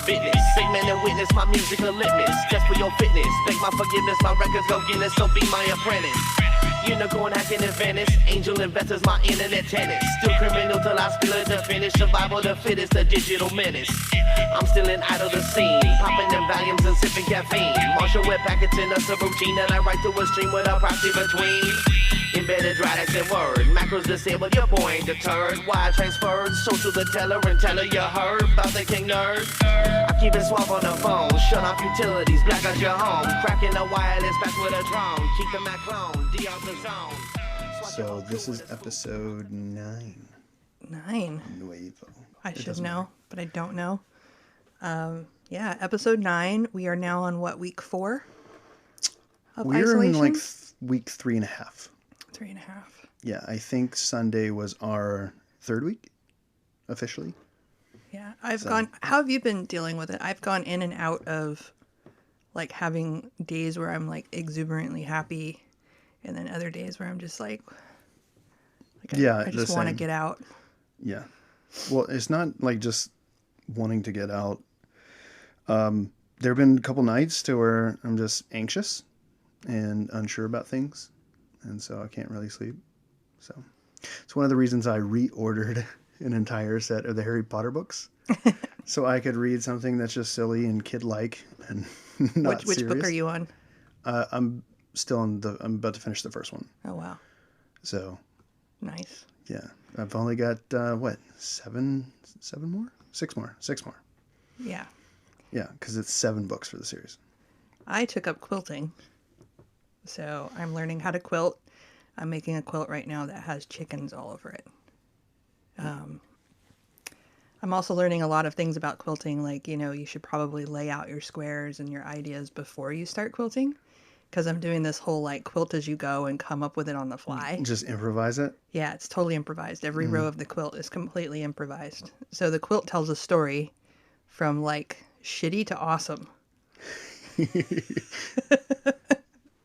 business. Statement and witness my musical litmus. Just for your fitness. Beg my forgiveness, my records go Guinness, so be my apprentice. Unicorn hacking in Venice. Angel investors, my internet tennis. Still criminal till I spill it to finish. Survival the fittest, a digital menace. I'm still in idle the scene. Popping them volumes and sipping caffeine. Marshall web packets in us a routine that I write to a stream with a proxy between. Embedded radix and word. Macros disabled, your boy ain't deterred. Why I transferred? Social the teller and teller you heard about the king nerd. I keep it suave on the phone. Shut off utilities, black out your home. Cracking the wireless back with a drone. Keep the Mac clone, D off the zone. So this is episode 9. 9. Nuevo. I should know, but I don't know. Yeah, episode 9. We are now on what, week 4 of We're isolation? in like week 3.5. 3.5. Yeah, I think Sunday was our 3rd week, officially. Yeah, how have you been dealing with it? I've gone in and out of like having days where I'm like exuberantly happy and then other days where I'm just like I just want to get out. Yeah. Well, it's not like just wanting to get out. There have been a couple nights to where I'm just anxious and unsure about things. And so I can't really sleep. So it's one of the reasons I reordered an entire set of the Harry Potter books. So I could read something that's just silly and kid-like and not Which serious. book are you on? I'm I'm about to finish the first one. Oh, wow. So. Nice. Yeah. I've only got, 7 more? 6 more. Yeah. Yeah, because it's 7 books for the series. I took up quilting. So I'm learning how to quilt. I'm making a quilt right now that has chickens all over it. I'm also learning a lot of things about quilting, like, you should probably lay out your squares and your ideas before you start quilting. Because I'm doing this whole, like, quilt as you go and come up with it on the fly. Just improvise it? Yeah, it's totally improvised. Every row of the quilt is completely improvised. So the quilt tells a story from, like, shitty to awesome.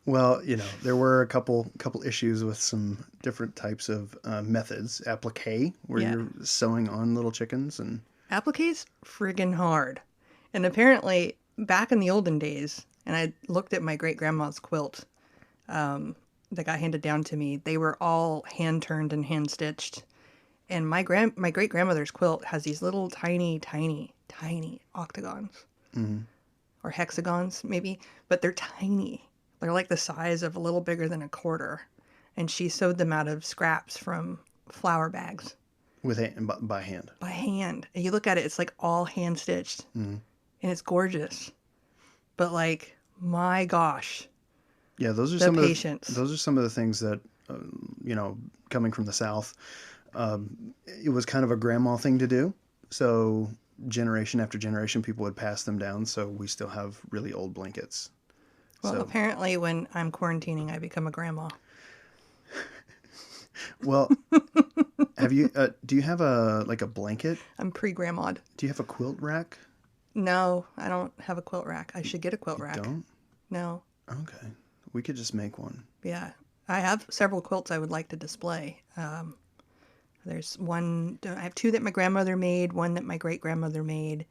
Well, there were a couple issues with some different types of methods. Applique, where you're sewing on little chickens. And Applique's friggin' hard. And apparently, back in the olden days, and I looked at my great-grandma's quilt that got handed down to me, they were all hand-turned and hand-stitched. And my great-grandmother's quilt has these little tiny, tiny, tiny octagons. Mm-hmm. Or hexagons, maybe. But they're tiny. They're like the size of a little bigger than a quarter. And she sewed them out of scraps from flour bags. By hand? By hand. And you look at it, it's like all hand-stitched. Mm-hmm. And it's gorgeous. But like, my gosh. Yeah, those are some of the things that, coming from the South, it was kind of a grandma thing to do. So generation after generation, people would pass them down. So we still have really old blankets. Well, apparently when I'm quarantining, I become a grandma. Well, have you? Do you have a blanket? I'm pre-grandma'd. Do you have a quilt rack? No, I don't have a quilt rack. I should get a quilt rack. Don't? No. Okay, we could just make one. Yeah, I have several quilts I would like to display. There's one. I have 2 that my grandmother made, 1 that my great-grandmother made,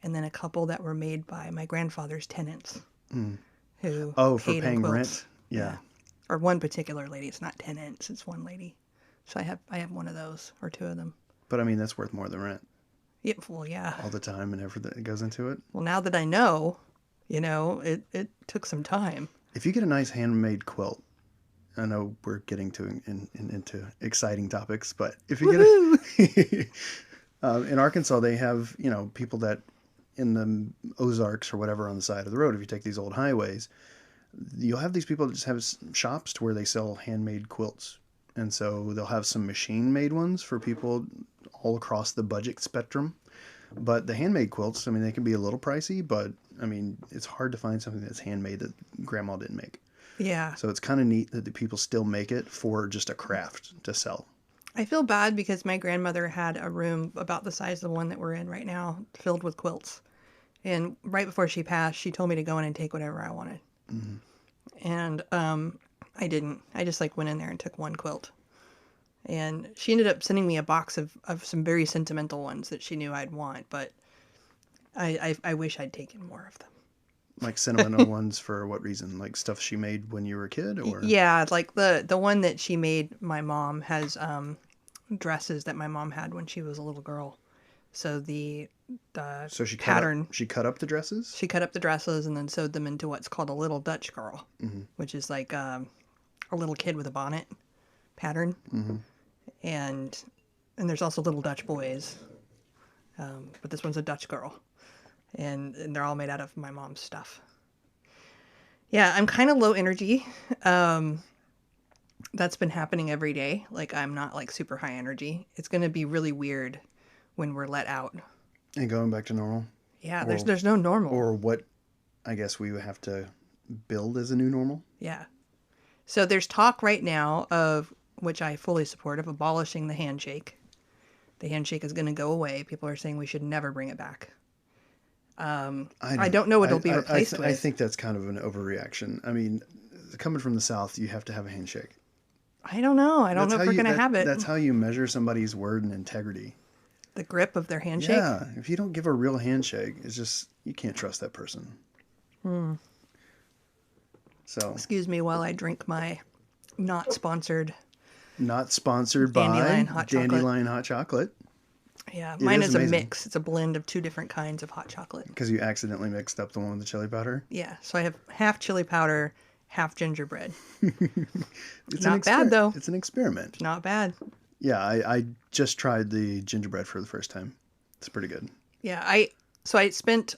and then a couple that were made by my grandfather's tenants. Mm. Who for paying rent? Yeah. Or one particular lady. It's not tenants. It's one lady. So I have one of those or 2 of them. But I mean, that's worth more than rent. Yeah, well, yeah. All the time and effort that goes into it. Well, now that I know, it took some time. If you get a nice handmade quilt, I know we're getting into exciting topics, but if you get in Arkansas, they have, people that in the Ozarks or whatever on the side of the road, if you take these old highways, you'll have these people that just have shops to where they sell handmade quilts. And so they'll have some machine-made ones for people all across the budget spectrum. But the handmade quilts, I mean, they can be a little pricey, but, I mean, it's hard to find something that's handmade that grandma didn't make. Yeah. So it's kind of neat that the people still make it for just a craft to sell. I feel bad because my grandmother had a room about the size of the one that we're in right now filled with quilts. And right before she passed, she told me to go in and take whatever I wanted. Mm-hmm. And I didn't. I just went in there and took one quilt. And she ended up sending me a box of some very sentimental ones that she knew I'd want. But I wish I'd taken more of them. Like sentimental ones for what reason? Like stuff she made when you were a kid, or Yeah, like the one that she made my mom has dresses that my mom had when she was a little girl. So the so she pattern. She cut up the dresses. She cut up the dresses and then sewed them into what's called a little Dutch girl, which is like a little kid with a bonnet pattern. And there's also little Dutch boys, but this one's a Dutch girl, and they're all made out of my mom's stuff. Yeah, I'm kind of low energy. That's been happening every day. Like, I'm not like super high energy. It's going to be really weird when we're let out. And going back to normal. Yeah, there's no normal. Or what I guess we would have to build as a new normal. Yeah. So there's talk right now of, which I fully support, of abolishing the handshake. The handshake is going to go away. People are saying we should never bring it back. I don't know what it'll be replaced with. I think that's kind of an overreaction. I mean, coming from the South, you have to have a handshake. I don't know. I don't know if we're going to have it. That's how you measure somebody's word and integrity. The grip of their handshake? Yeah. If you don't give a real handshake, it's just, you can't trust that person. So. Excuse me while I drink my not sponsored by Dandelion Hot Chocolate. Yeah, mine is amazing. a mix. It's a blend of 2 different kinds of hot chocolate. Because you accidentally mixed up the one with the chili powder? Yeah, so I have half chili powder, half gingerbread. It's not bad, though. It's an experiment. Not bad. Yeah, I just tried the gingerbread for the first time. It's pretty good. Yeah, I spent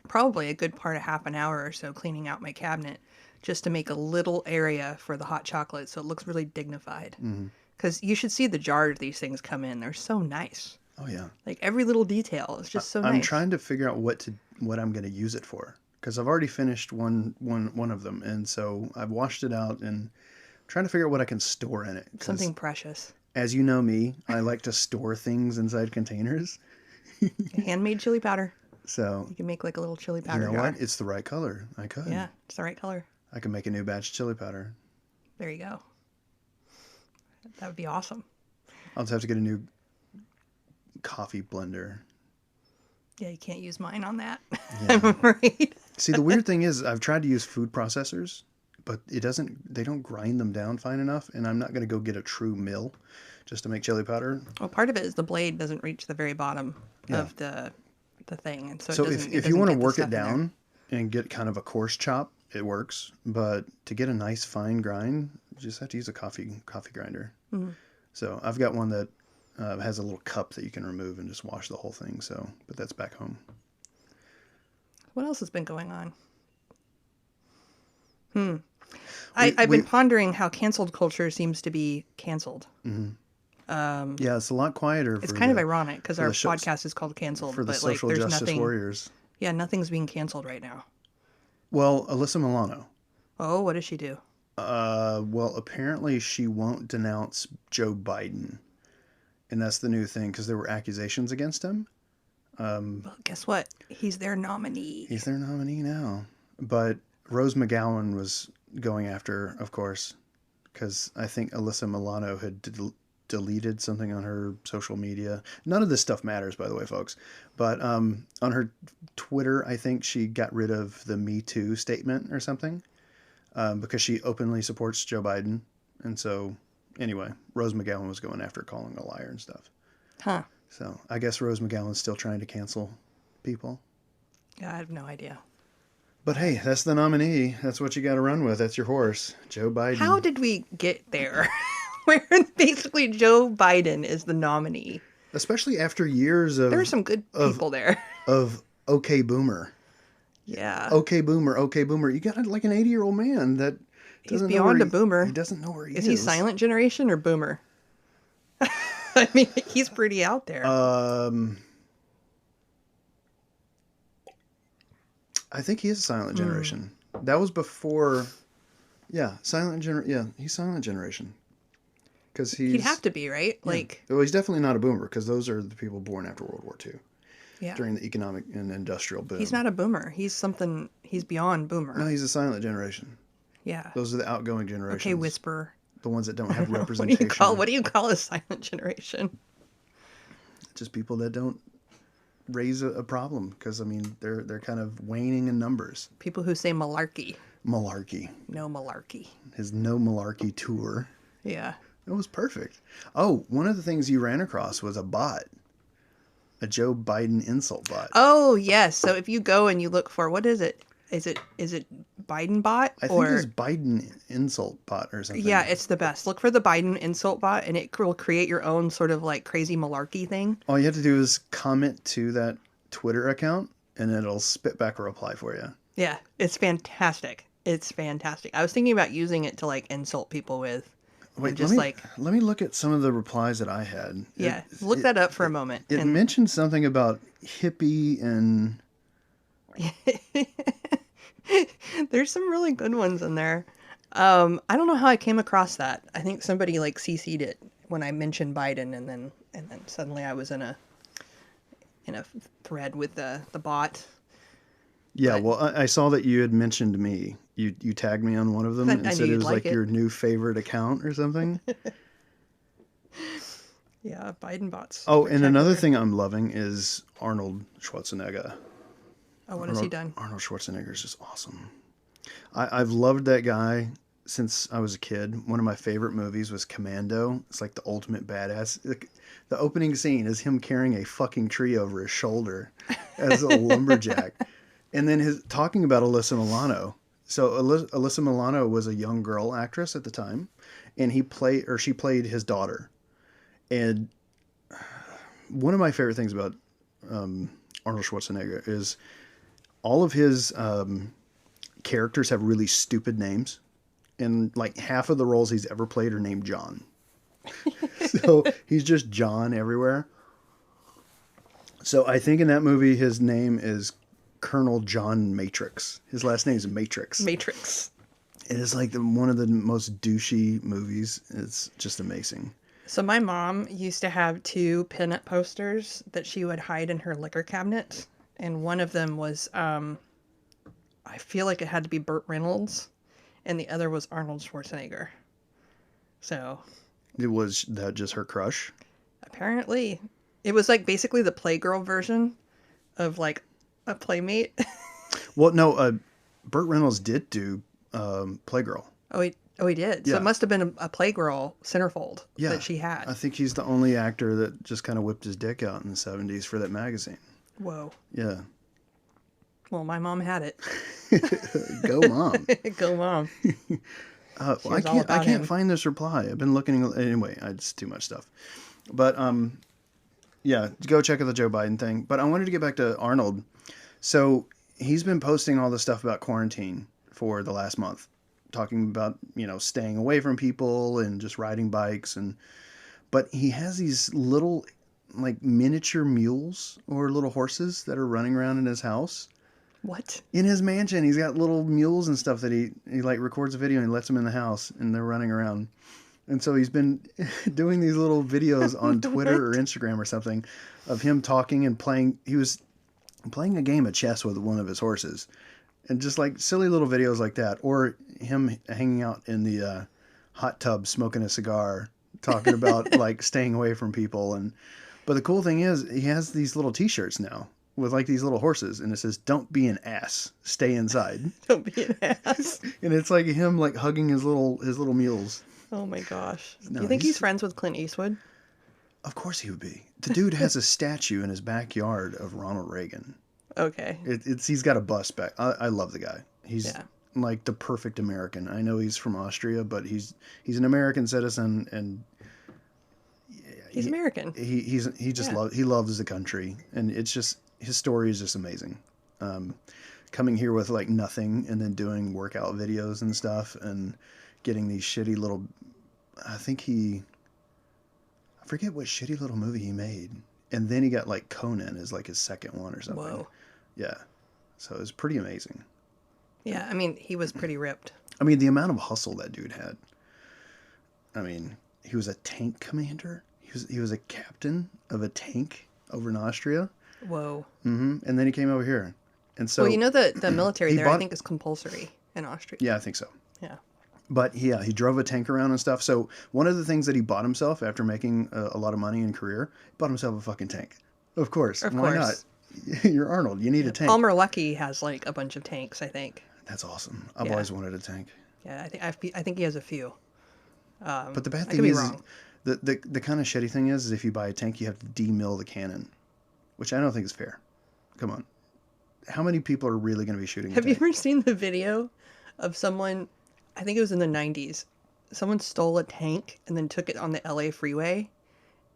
probably a good part of half an hour or so cleaning out my cabinet just to make a little area for the hot chocolate so it looks really dignified. Because you should see the jars these things come in. They're so nice. Oh, yeah. Like, every little detail is just so nice. I'm trying to figure out what I'm going to use it for. Because I've already finished one of them. And so I've washed it out and trying to figure out what I can store in it. Something precious. As you know me, I like to store things inside containers. Handmade chili powder. So you can make like a little chili powder jar. You know jar. what? It's the right color. I could. Yeah, it's the right color. I can make a new batch of chili powder. There you go. That would be awesome. I'll just have to get a new coffee blender. Yeah, you can't use mine on that. Yeah. I'm afraid. See, the weird thing is I've tried to use food processors, but they don't grind them down fine enough, and I'm not going to go get a true mill just to make chili powder. Well, part of it is the blade doesn't reach the very bottom of the thing, and so if you want to work it down and get kind of a coarse chop, it works. But to get a nice fine grind, you just have to use a coffee grinder. Mm-hmm. So I've got one that has a little cup that you can remove and just wash the whole thing. So, but that's back home. What else has been going on? I've been pondering how canceled culture seems to be canceled. Mm-hmm. Yeah, it's a lot quieter. It's kind of ironic because our podcast is called Canceled, for the but social there's justice nothing. Warriors. Yeah, nothing's being canceled right now. Well, Alyssa Milano. Oh, what does she do? Well, apparently she won't denounce Joe Biden, and that's the new thing because there were accusations against him. Well, guess what? He's their nominee. He's their nominee now, but Rose McGowan was going after, of course, because I think Alyssa Milano had deleted something on her social media. None of this stuff matters, by the way, folks. But on her Twitter, I think she got rid of the Me Too statement or something because she openly supports Joe Biden. And so, anyway, Rose McGowan was going after calling a liar and stuff. Huh. So I guess Rose McGowan's still trying to cancel people. Yeah, I have no idea. But hey, that's the nominee. That's what you got to run with. That's your horse, Joe Biden. How did we get there? Where basically Joe Biden is the nominee. Especially after years of... There are some good people there. Of okay boomer. Yeah. Okay boomer, okay boomer. You got like an 80-year-old man that He's doesn't beyond know a boomer. He doesn't know where he is. Is he silent generation or boomer? I mean, he's pretty out there. I think he is a silent generation. That was before... Yeah, he's silent generation. Because he'd have to be, right? Yeah. Like, well, he's definitely not a boomer because those are the people born after World War II. Yeah. During the economic and industrial boom. He's not a boomer. He's beyond boomer. No, he's a silent generation. Yeah. Those are the outgoing generations. Okay, whisperer. The ones that don't have representation. What do you call a silent generation? Just people that don't raise a problem because, I mean, they're kind of waning in numbers. People who say malarkey. Malarkey. No malarkey. His No Malarkey tour. Yeah. It was perfect. Oh, one of the things you ran across was a bot. A Joe Biden insult bot. Oh, yes. So if you go and you look for, what is it? Is it Biden bot? I think it's Biden insult bot or something. Yeah, it's the best. Look for the Biden insult bot, and it will create your own sort of like crazy malarkey thing. All you have to do is comment to that Twitter account, and it'll spit back a reply for you. Yeah, it's fantastic. It's fantastic. I was thinking about using it to like insult people with. Wait, just let me look at some of the replies that I had. Yeah, look that up for a moment. It mentioned something about hippie and... There's some really good ones in there. I don't know how I came across that. I think somebody like CC'd it when I mentioned Biden, and then suddenly I was in a thread with the bot. Yeah, But- well, I saw that you had mentioned me. You tagged me on one of them I and knew said it you'd was like like it. your new favorite account or something. Yeah, Biden bots. Oh, and another thing I'm loving is Arnold Schwarzenegger. Oh, what has he done? Arnold Schwarzenegger is just awesome. I've loved that guy since I was a kid. One of my favorite movies was Commando. It's like the ultimate badass. The opening scene is him carrying a fucking tree over his shoulder as a lumberjack. And then his talking about Alyssa Milano. So Alyssa Milano was a young girl actress at the time, and she played his daughter. And one of my favorite things about Arnold Schwarzenegger is all of his characters have really stupid names, and like half of the roles he's ever played are named John. So he's just John everywhere. So I think in that movie his name is Colonel John Matrix. His last name is Matrix. Matrix. It is like one of the most douchey movies. It's just amazing. So my mom used to have 2 pinup posters that she would hide in her liquor cabinet, and one of them was I feel like it had to be Burt Reynolds, and the other was Arnold Schwarzenegger. So It was that just her crush? apparently it was like basically the Playgirl version of like a Playmate. Well, no, Burt Reynolds did do Playgirl. Oh, he did. So Yeah. it must have been a Playgirl centerfold Yeah, that she had. I think he's the only actor that just kind of whipped his dick out in the 70s for that magazine. Whoa. Yeah. Well, my mom had it. Go mom. Go mom. Well, She I was all can't about him. find this reply. I've been looking anyway. It's too much stuff. But yeah, go check out the Joe Biden thing. But I wanted to get back to Arnold. So he's been posting all this stuff about quarantine for the last month, talking about, staying away from people and just riding bikes, but he has these little like miniature mules or little horses that are running around in his house. What? In his mansion, he's got little mules and stuff that he like records a video and he lets them in the house and they're running around. And so he's been doing these little videos on Twitter or Instagram or something of him talking and playing. He was playing a game of chess with one of his horses, and just like silly little videos like that, or him hanging out in the hot tub smoking a cigar, talking about like staying away from people. But the cool thing is he has these little T-shirts now with like these little horses, and it says, "Don't be an ass, stay inside." Don't be an ass. And it's like him like hugging his little mules. Oh my gosh. No, Do you think he's- he's friends with Clint Eastwood? Of course he would be. The dude has a statue in his backyard of Ronald Reagan. Okay. He's got a bust back. I love the guy. He's Yeah. like the perfect American. I know he's from Austria, but he's an American citizen, and He's American. he just Yeah. he loves the country, and it's just his story is just amazing. Coming here with like nothing and then doing workout videos and stuff and getting these shitty little. I forget what shitty little movie he made, and then he got like Conan as like his second one or something. Whoa. Yeah, so it was pretty amazing. Yeah, I mean, he was pretty ripped. I mean, the amount of hustle that dude had. I mean, he was a tank commander. He was a captain of a tank over in Austria. Whoa. And then he came over here, and so Well, the military he there, I bought- think, is compulsory in Austria. yeah, I think so. Yeah. But yeah, he drove a tank around and stuff. So one of the things that he bought himself after making a lot of money in career, bought himself a fucking tank. Of course. Of Why course. not? You're Arnold. You need a tank. Palmer Luckey has like a bunch of tanks, I think. That's awesome. I've Yeah. always wanted a tank. Yeah, I think he has a few. But the bad I could thing be is, wrong. the kind of shitty thing is if you buy a tank, you have to demill the cannon, which I don't think is fair. Come on. How many people are really going to be shooting a Have you tank? ever seen the video of someone, I think it was in the 90s, someone stole a tank and then took it on the LA freeway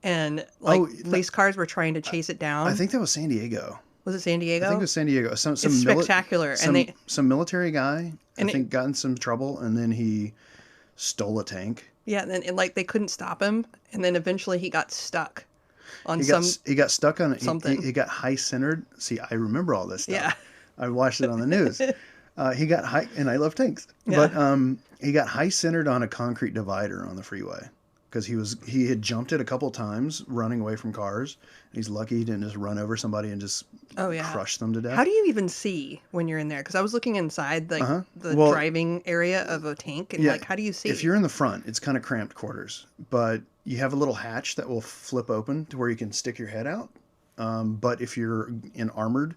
and like police cars were trying to chase it down? I think that was San Diego. Was it San Diego? I think it was San Diego. Some It's spectacular. And some military guy, and I think, got in some trouble, and then he stole a tank. Yeah, and like they couldn't stop him, and then eventually he got stuck on He got stuck on something. He got high centered. See, I remember all this stuff. Yeah. I watched it on the news. He got high, and I love tanks. Yeah. But he got high centered on a concrete divider on the freeway because he had jumped it a couple times running away from cars. He's lucky he didn't just run over somebody and just crush them to death. How do you even see when you're in there? Because I was looking inside the driving area of a tank, and like, how do you see? If you're in the front, it's kind of cramped quarters, but you have a little hatch that will flip open to where you can stick your head out. But if you're in armored,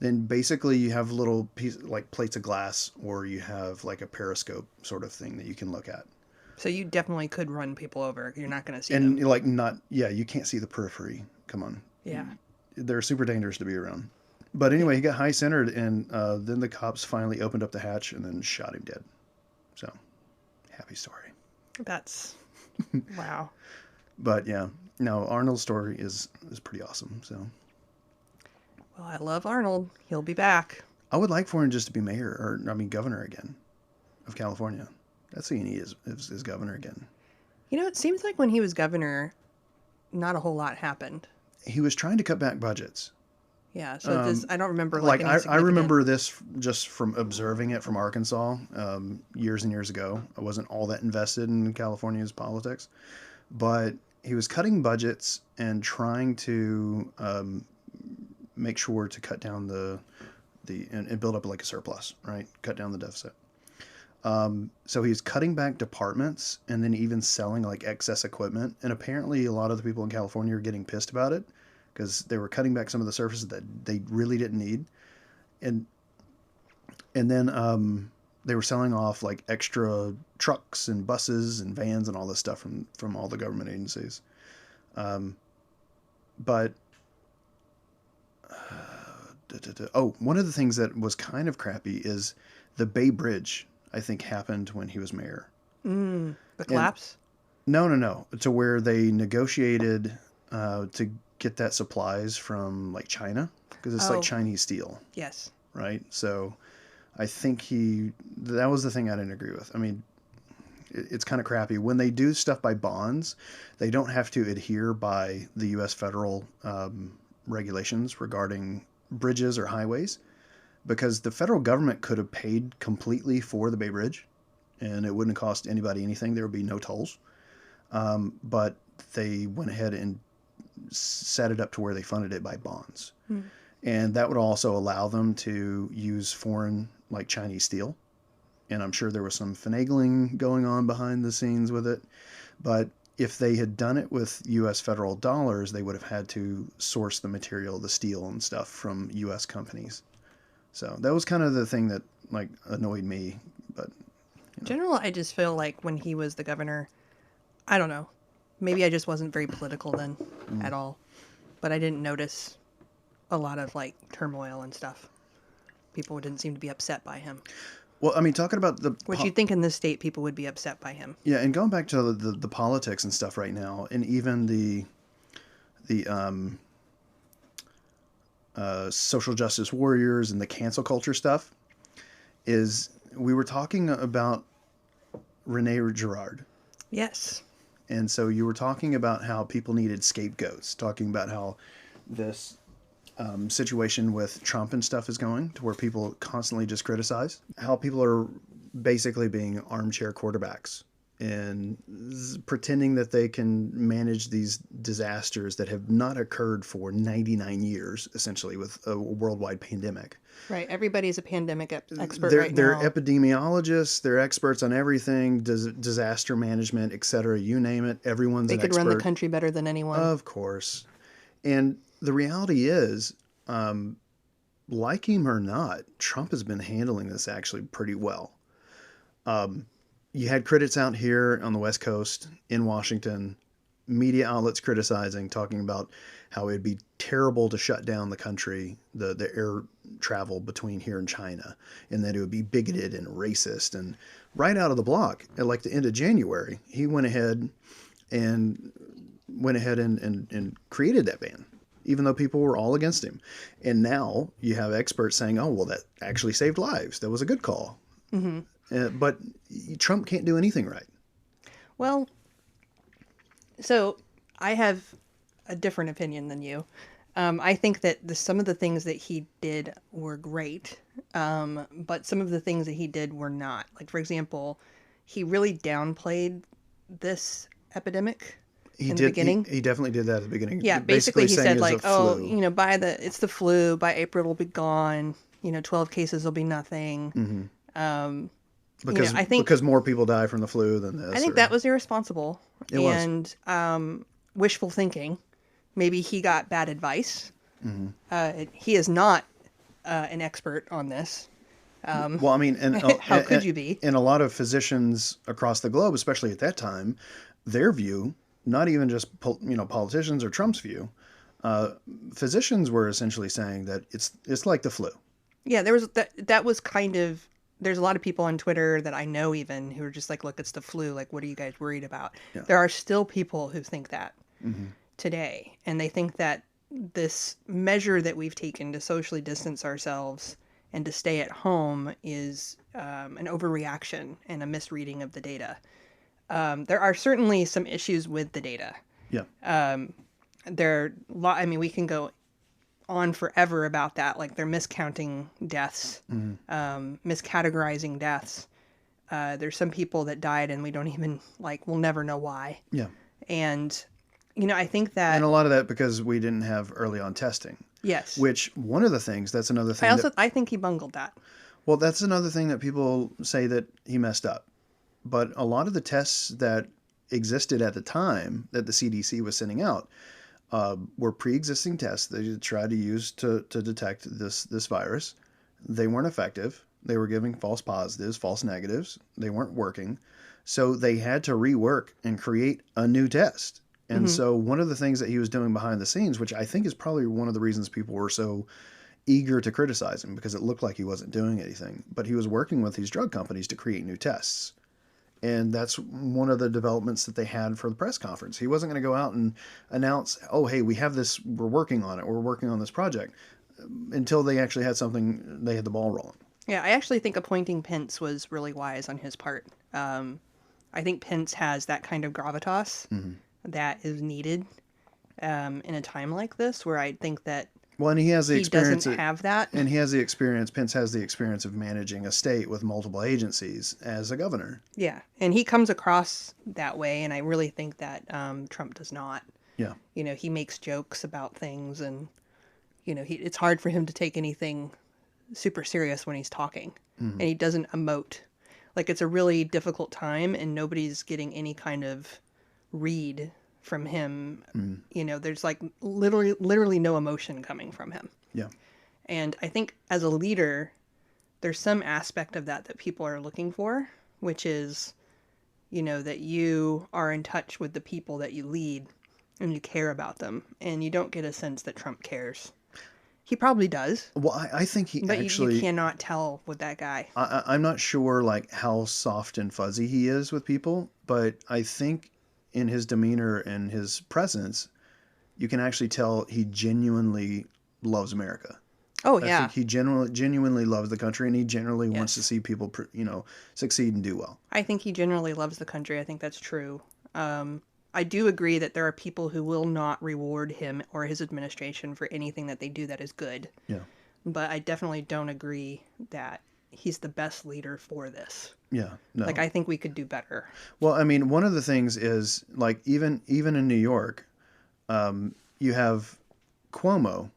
then basically you have little like plates of glass, or you have like a periscope sort of thing that you can look at. So you definitely could run people over. You're not going to see and them. like you can't see the periphery. Come on. Yeah. They're super dangerous to be around. But anyway, he got high centered, and then the cops finally opened up the hatch and then shot him dead. So, happy story. That's wow. But yeah, no, Arnold's story is pretty awesome. So, well, I love Arnold. He'll be back. I would like for him just to be governor again of California. That's who you need is governor again. You know, it seems like when he was governor, not a whole lot happened. He was trying to cut back budgets. Yeah, so I don't remember like any I remember this just from observing it from Arkansas years and years ago. I wasn't all that invested in California's politics, but he was cutting budgets and trying to make sure to cut down and build up like a surplus, right? Cut down the deficit. So he's cutting back departments and then even selling like excess equipment. And apparently a lot of the people in California are getting pissed about it because they were cutting back some of the services that they really didn't need. And then they were selling off like extra trucks and buses and vans and all this stuff from all the government agencies. But one of the things that was kind of crappy is the Bay Bridge, I think, happened when he was mayor. The collapse? No. To where they negotiated to get that supplies from like China because it's like Chinese steel. Yes. Right. So I think that was the thing I didn't agree with. I mean, it's kind of crappy when they do stuff by bonds. They don't have to adhere by the U.S. federal regulations regarding bridges or highways. Because the federal government could have paid completely for the Bay Bridge and it wouldn't cost anybody anything. There would be no tolls. But they went ahead and set it up to where they funded it by bonds. And that would also allow them to use foreign, like Chinese steel. And I'm sure there was some finagling going on behind the scenes with it. But if they had done it with U.S. federal dollars, they would have had to source the material, the steel and stuff from U.S. companies. So that was kind of the thing that like annoyed me, but In general, I just feel like when he was the governor, I don't know, maybe I just wasn't very political then at all, but I didn't notice a lot of like turmoil and stuff. People didn't seem to be upset by him. Well, I mean, talking about Which you'd think in this state people would be upset by him. Yeah, and going back to the politics and stuff right now, and even the social justice warriors and the cancel culture stuff, is we were talking about Rene Girard. Yes. And so you were talking about how people needed scapegoats, talking about how this situation with Trump and stuff is going to where people constantly just criticize, how people are basically being armchair quarterbacks and pretending that they can manage these disasters that have not occurred for 99 years, essentially, with a worldwide pandemic. Right. Everybody's a pandemic expert They're right now. They're epidemiologists. They're experts on everything, disaster management, etc. You name it. Everyone's an expert. They could run the country better than anyone. Of course. And the reality is, like him or not, Trump has been handling this actually pretty well. You had critics out here on the West Coast in Washington, media outlets criticizing, talking about how it'd be terrible to shut down the country, the air travel between here and China, and that it would be bigoted and racist. And right out of the block, at like the end of January, he went ahead and created that ban, even though people were all against him. And now you have experts saying, oh, well, that actually saved lives. That was a good call. But Trump can't do anything right. Well, so I have a different opinion than you. I think that some of the things that he did were great, but some of the things that he did were not. Like, for example, he really downplayed this epidemic in the beginning. He definitely did that at the beginning. Yeah, basically he said like, oh, flu. you know, it's the flu. By April, it'll be gone. 12 cases will be nothing. Because I think because more people die from the flu than this. I think that was irresponsible. It was. And wishful thinking. Maybe he got bad advice. He is not an expert on this. Well, I mean, and how could you be? And a lot of physicians across the globe, especially at that time, their view, not even just politicians or Trump's view, physicians were essentially saying that it's like the flu. Yeah, there was that was kind of. There's a lot of people on Twitter that I know even who are just like, look, it's the flu. Like, what are you guys worried about? Yeah. There are still people who think that today. And they think that this measure that we've taken to socially distance ourselves and to stay at home is an overreaction and a misreading of the data. There are certainly some issues with the data. Yeah. We can go on forever about that. Like, they're miscounting deaths, miscategorizing deaths. There's some people that died and we don't even, we'll never know why. Yeah. And, I think that... And a lot of that because we didn't have early on testing. Yes. Which, one of the things, that's another thing I think he bungled that. Well, that's another thing that people say that he messed up. But a lot of the tests that existed at the time that the CDC was sending out were pre-existing tests they tried to use to detect this virus. They weren't effective. They were giving false positives, false negatives. They weren't working. So they had to rework and create a new test. And so one of the things that he was doing behind the scenes, which I think is probably one of the reasons people were so eager to criticize him, because it looked like he wasn't doing anything, but he was working with these drug companies to create new tests. And that's one of the developments that they had for the press conference. He wasn't going to go out and announce, oh, hey, we have this, we're working on it, we're working on this project, until they actually had something, they had the ball rolling. Yeah, I actually think appointing Pence was really wise on his part. I think Pence has that kind of gravitas that is needed in a time like this, where I think that well, and he has the experience. He doesn't have that. And he has the experience. Pence has the experience of managing a state with multiple agencies as a governor. Yeah, and he comes across that way, and I really think that Trump does not. Yeah. He makes jokes about things, and it's hard for him to take anything super serious when he's talking, and he doesn't emote. Like, it's a really difficult time, and nobody's getting any kind of read from him. There's literally no emotion coming from him. Yeah. And I think as a leader, there's some aspect of that people are looking for, which is, that you are in touch with the people that you lead and you care about them. And you don't get a sense that Trump cares. He probably does. Well, I think he but actually... you cannot tell with that guy. I'm not sure, how soft and fuzzy he is with people, but I think in his demeanor and his presence, you can actually tell he genuinely loves America. Oh, yeah. I think he genuinely loves the country, and he generally wants to see people, succeed and do well. I think he generally loves the country. I think that's true. I do agree that there are people who will not reward him or his administration for anything that they do that is good. Yeah. But I definitely don't agree that he's the best leader for this. Yeah. No. I think we could do better. Well, I mean, one of the things is, even in New York, you have Cuomo.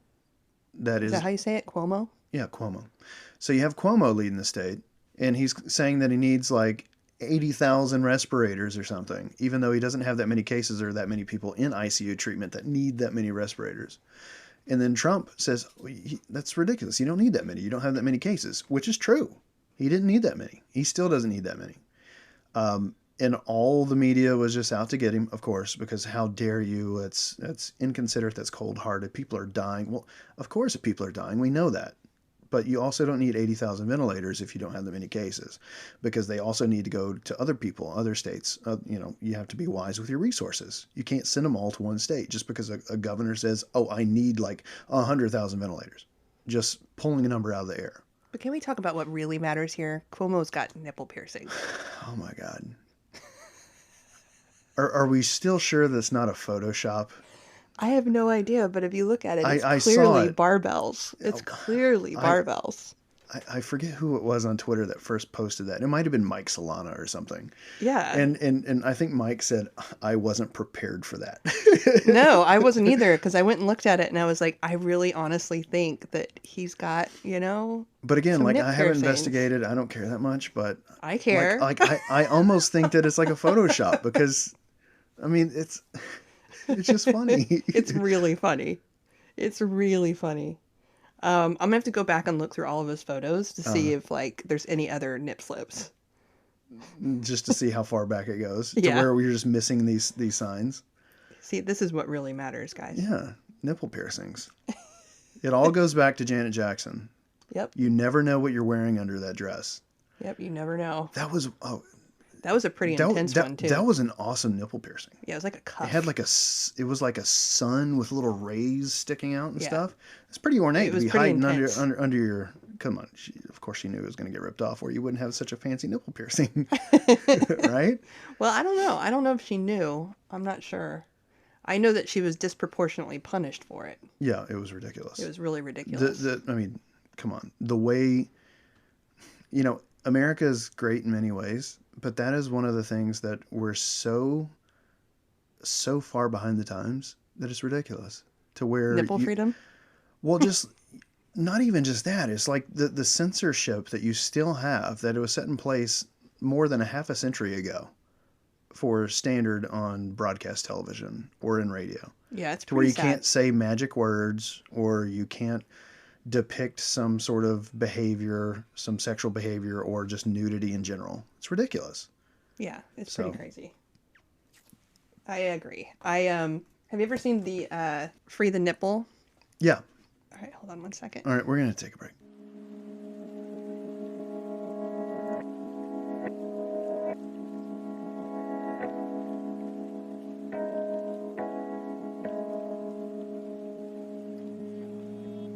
Is that how you say it? Cuomo? Yeah, Cuomo. So you have Cuomo leading the state, and he's saying that he needs 80,000 respirators or something, even though he doesn't have that many cases or that many people in ICU treatment that need that many respirators. And then Trump says, that's ridiculous. You don't need that many. You don't have that many cases, which is true. He didn't need that many. He still doesn't need that many. And all the media was just out to get him, of course, because how dare you? That's inconsiderate. That's cold-hearted. People are dying. Well, of course people are dying. We know that. But you also don't need 80,000 ventilators if you don't have that many cases, because they also need to go to other people, other states. You have to be wise with your resources. You can't send them all to one state just because a governor says, oh, I need like 100,000 ventilators. Just pulling a number out of the air. But can we talk about what really matters here? Cuomo's got nipple piercings. Oh, my God. Are we still sure that's not a Photoshop? I have no idea, but if you look at it, it's I clearly saw it. It's clearly barbells. I forget who it was on Twitter that first posted that. It might have been Mike Solana or something. Yeah. And I think Mike said, I wasn't prepared for that. No, I wasn't either, because I went and looked at it and I was like, I really honestly think that he's got, But again, some like nip I haven't piercings. investigated. I don't care that much, but I care. I almost think that it's like a Photoshop because, I mean, it's just funny. It's really funny. It's really funny. I'm gonna have to go back and look through all of his photos to see if there's any other nip slips. Just to see how far back it goes. To Yeah. where we're just missing these signs. See, this is what really matters, guys. Yeah, nipple piercings. It all goes back to Janet Jackson. Yep. You never know what you're wearing under that dress. Yep. You never know. That was That was a pretty intense one too. That was an awesome nipple piercing. Yeah, it was like a cuff. It had it was like a sun with little rays sticking out and Yeah. stuff. It's pretty ornate It was to be pretty hiding intense. under your. Come on, of course she knew it was going to get ripped off, or you wouldn't have such a fancy nipple piercing, right? Well, I don't know. I don't know if she knew. I'm not sure. I know that she was disproportionately punished for it. Yeah, it was ridiculous. It was really ridiculous. I mean, come on. The way, America is great in many ways, but that is one of the things that we're so far behind the times that it's ridiculous. To where Nipple freedom? Well, just not even just that. It's like the censorship that you still have, that it was set in place more than a half a century ago for standard on broadcast television or in radio. Yeah, it's To where pretty you sad. can't say magic words, or you can't depict some sort of behavior, some sexual behavior, or just nudity in general. It's ridiculous. Yeah, it's So- pretty crazy. I agree. Have you ever seen the Free the Nipple? Yeah. All right, hold on one second. All right, we're going to take a break.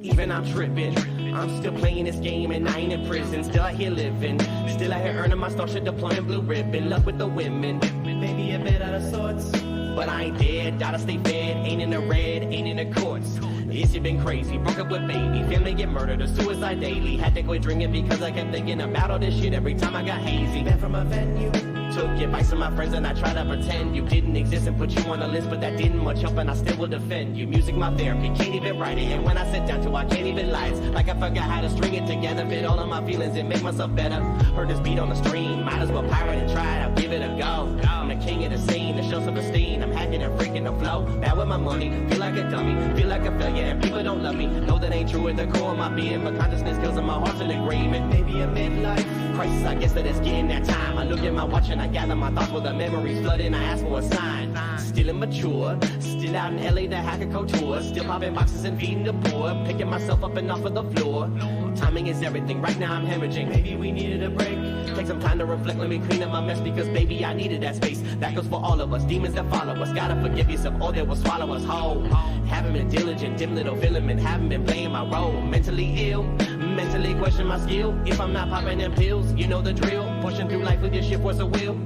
Even I'm tripping. I'm still playing this game and I ain't in prison. Still out here living. Still out here earning my starship, deploying blue ribbon. Love with the women. Maybe a bit out of sorts. But I ain't dead. Gotta stay fed. Ain't in the red. Ain't in the courts. This shit been crazy. Broke up with baby. Family get murdered or suicide daily. Had to quit drinking because I kept thinking about all this shit every time I got hazy. Back from a venue. Took advice from my friends and I tried to pretend you didn't exist and put you on the list, but that didn't much help and I still will defend you. Music my therapy, can't even write it, and when I sit down to I can't even lie. It's like I forgot how to string it together, fit all of my feelings and make myself better. Heard this beat on the stream, might as well pirate and try it, I'll give it a go. I'm the king of the scene, the show self-esteem, I'm hacking and freaking the flow. Bad with my money, feel like a dummy, feel like a failure and people don't love me. Know that ain't true at the core of my being, but consciousness kills and my heart's in agreement. Maybe a midlife crisis, I guess that it's getting that time. I look at my watch and I gather my thoughts with the memories flooding. I ask for a sign. Still immature, still out in LA to hack a couture. Still popping boxes and feeding the poor. Picking myself up and off of the floor. Timing is everything. Right now I'm hemorrhaging. Maybe we needed a break. Take some time to reflect. Let me clean up my mess because baby I needed that space. That goes for all of us. Demons that follow us. Gotta forgive yourself or they will swallow us whole. Haven't been diligent, dim little filament. Haven't been playing my role. Mentally ill. Mentally question my skill. If I'm not popping them pills, you know the drill. Pushing through life with your shit was a will.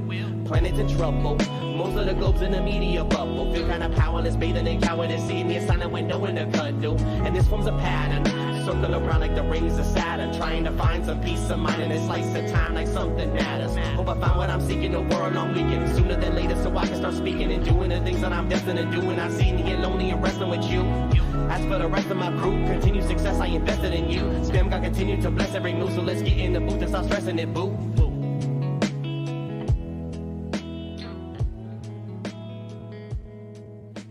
Planets in trouble. Most of the globes in the media bubble. Feel kinda powerless, bathing in cowardice. Seeing me a silent window in the cuddle. And this forms a pattern. Circle around like the rings of Saturn. Trying to find some peace of mind in a slice of time like something matters. Hope I find what I'm seeking over a long weekend. Sooner than later so I can start speaking and doing the things that I'm destined to do. And I see me get lonely and wrestling with you. As for the rest of my crew, continued success, I invested in you. Spam God continue to bless every move, so let's get in the booth and stop stressing it, boo.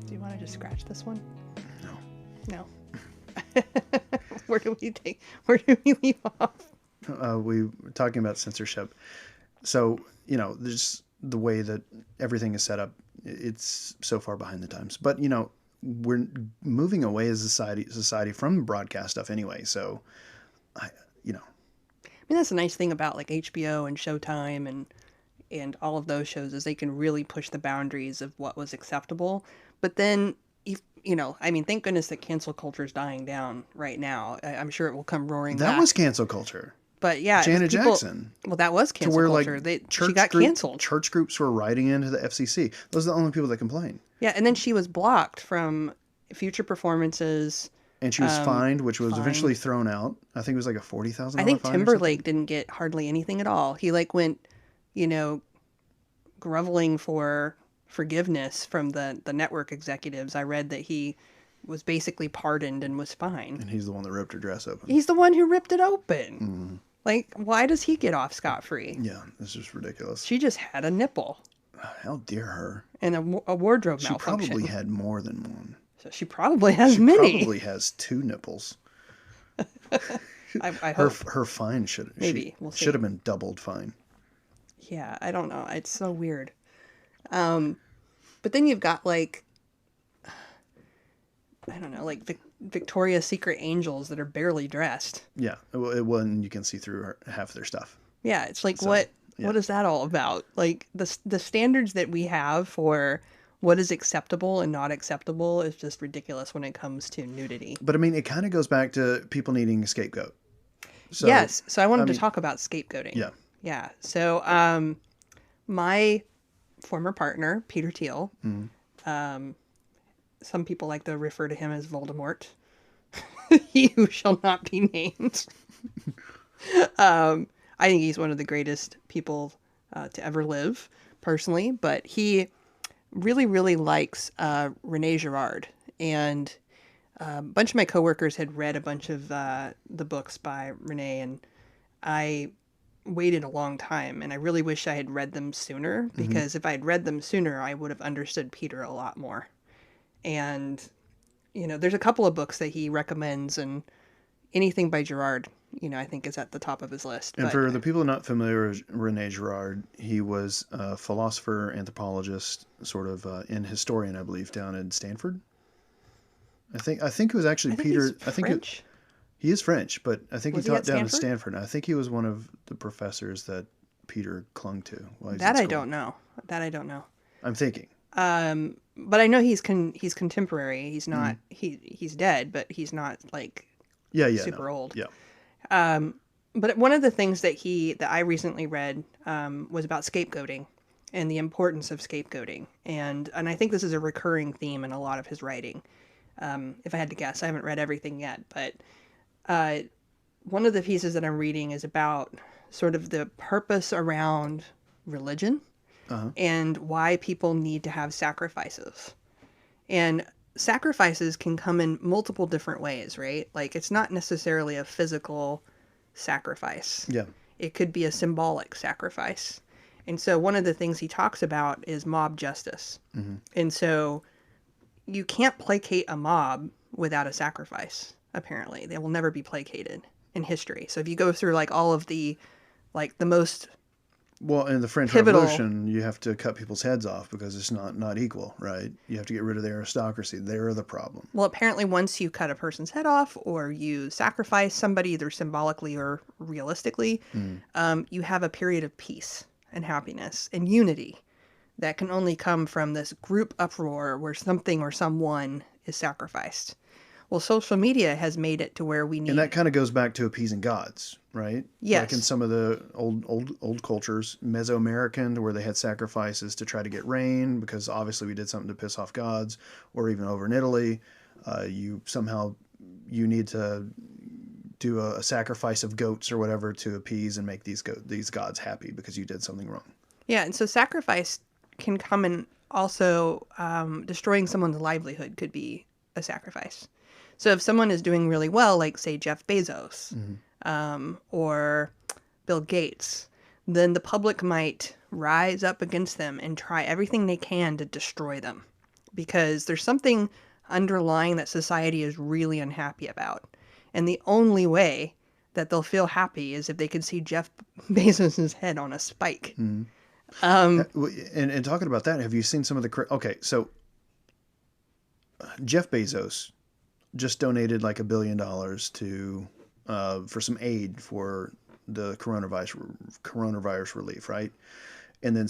Do you want to just scratch this one? No. No. Where do we leave off? We were talking about censorship. So, there's the way that everything is set up. It's so far behind the times. But, we're moving away as a society from broadcast stuff anyway. So, I mean, that's the nice thing about like HBO and Showtime and all of those shows is they can really push the boundaries of what was acceptable. But then, thank goodness that cancel culture is dying down right now. I'm sure it will come roaring back. That was cancel culture. But yeah, Janet Jackson. Well, that was cancel culture. She got canceled. Church groups were writing into the FCC. Those are the only people that complained. Yeah, and then she was blocked from future performances. And she was fined, which was eventually thrown out. I think it was like a $40,000 fine. I think Timberlake didn't get hardly anything at all. He went, groveling for forgiveness from the network executives. I read that he was basically pardoned and was fine. And he's the one that ripped her dress open. He's the one who ripped it open. Mm-hmm. Why does he get off scot-free? Yeah, it's just ridiculous. She just had a nipple. How dare her. And a wardrobe malfunction. She probably had more than one. So she probably has many. She probably has 2 nipples. I hope. Her fine should have been doubled fine. Yeah, I don't know. It's so weird. But then you've got Victoria's Secret angels that are barely dressed. Yeah, and you can see through half their stuff. Yeah, it's what is that all about? Like the standards that we have for what is acceptable and not acceptable is just ridiculous when it comes to nudity. But I mean, it kind of goes back to people needing a scapegoat. So, yes, so I wanted to talk about scapegoating. Yeah. Yeah. So my former partner, Peter Thiel, some people like to refer to him as Voldemort. He who shall not be named. I think he's one of the greatest people to ever live, personally. But he really, really likes Rene Girard. And a bunch of my coworkers had read a bunch of the books by Rene, and I waited a long time, and I really wish I had read them sooner, because if I had read them sooner, I would have understood Peter a lot more. And, there's a couple of books that he recommends, and anything by Girard, I think is at the top of his list. And for the people not familiar with Rene Girard, he was a philosopher, anthropologist, sort of an historian, I believe, down in Stanford. I think it was actually Peter. I think he is French, but I think he taught down at Stanford. I think he was one of the professors that Peter clung to while he's That in I school. don't know. I'm thinking. But I know he's contemporary. He's not he's dead, but he's not super old. Yeah. But one of the things that I recently read was about scapegoating and the importance of scapegoating, and I think this is a recurring theme in a lot of his writing. If I had to guess, I haven't read everything yet, but one of the pieces that I'm reading is about sort of the purpose around religion and why people need to have sacrifices. And sacrifices can come in multiple different ways, right? Like, it's not necessarily a physical sacrifice. Yeah. It could be a symbolic sacrifice. And so one of the things he talks about is mob justice. Mm-hmm. And so you can't placate a mob without a sacrifice, apparently. They will never be placated in history. So if you go through all of the most Well, in the French pivotal Revolution, you have to cut people's heads off because it's not equal, right? You have to get rid of the aristocracy. They're the problem. Well, apparently once you cut a person's head off or you sacrifice somebody either symbolically or realistically, you have a period of peace and happiness and unity that can only come from this group uproar where something or someone is sacrificed. Well, social media has made it to where we need... And that kind of goes back to appeasing gods, right? Yes. Like in some of the old cultures, Mesoamerican, where they had sacrifices to try to get rain because obviously we did something to piss off gods, or even over in Italy, you need to do a sacrifice of goats or whatever to appease and make these gods happy because you did something wrong. Yeah, and so sacrifice can come in also destroying someone's livelihood could be a sacrifice. So if someone is doing really well, like say Jeff Bezos or Bill Gates, then the public might rise up against them and try everything they can to destroy them. Because there's something underlying that society is really unhappy about. And the only way that they'll feel happy is if they can see Jeff Bezos' head on a spike. And talking about that, have you seen some of the... Okay, so Jeff Bezos just donated like $1 billion to for some aid for the coronavirus relief, right? And then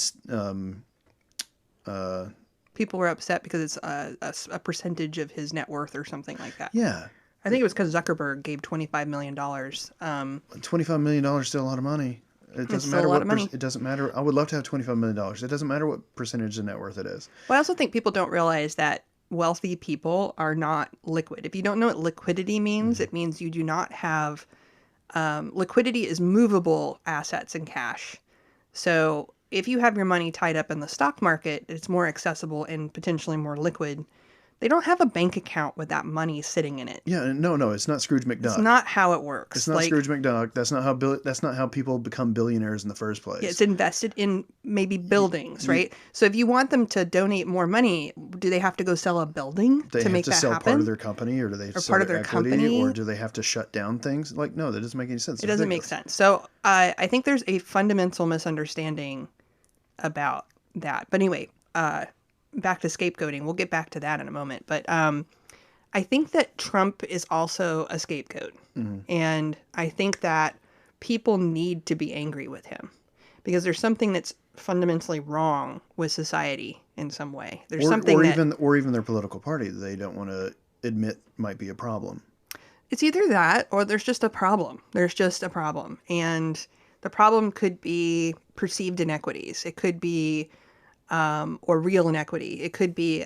people were upset because it's a percentage of his net worth or something like that. Yeah. I think it was because Zuckerberg gave $25 million. $25 million is still a lot of money. It doesn't matter what it doesn't matter. I would love to have $25 million. It doesn't matter what percentage of net worth it is. Well, I also think people don't realize that wealthy people are not liquid. If you don't know what liquidity means, it means you do not have liquidity is movable assets and cash. So if you have your money tied up in the stock market, it's more accessible and potentially more liquid. They don't have a bank account with that money sitting in it. Yeah, no, it's not Scrooge McDuck. It's not how it works. It's not Scrooge McDuck. That's not how people become billionaires in the first place. Yeah, it's invested in maybe buildings, right? So if you want them to donate more money, do they have to go sell a building to make that happen? They have to sell part of their company, or do they have to sell part of their their equity, company? or do they have to shut down things? Like, no, that doesn't make any sense. It doesn't make sense. So I think there's a fundamental misunderstanding about that. But anyway, back to scapegoating. We'll get back to that in a moment. But I think that Trump is also a scapegoat. And I think that people need to be angry with him because there's something that's fundamentally wrong with society in some way. There's something or even their political party that they don't want to admit might be a problem. It's either that or there's just a problem. There's just a problem. And the problem could be perceived inequities. It could be or real inequity. It could be,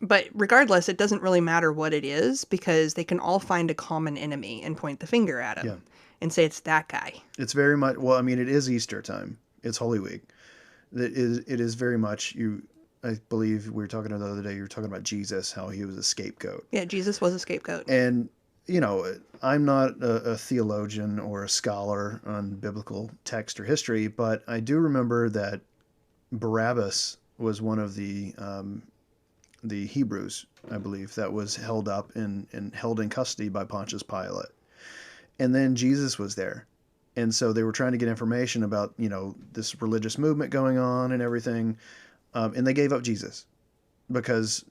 but regardless, it doesn't really matter what it is because they can all find a common enemy and point the finger at him and say it's that guy. It's very much, well, I mean, it is Easter time. It's Holy Week. It is very much, I believe we were talking the other day, you were talking about Jesus, how he was a scapegoat. Yeah, Jesus was a scapegoat. And, I'm not a theologian or a scholar on biblical text or history, but I do remember that Barabbas was one of the Hebrews, I believe, that was held up and held in custody by Pontius Pilate. And then Jesus was there. And so they were trying to get information about, this religious movement going on and everything. And they gave up Jesus because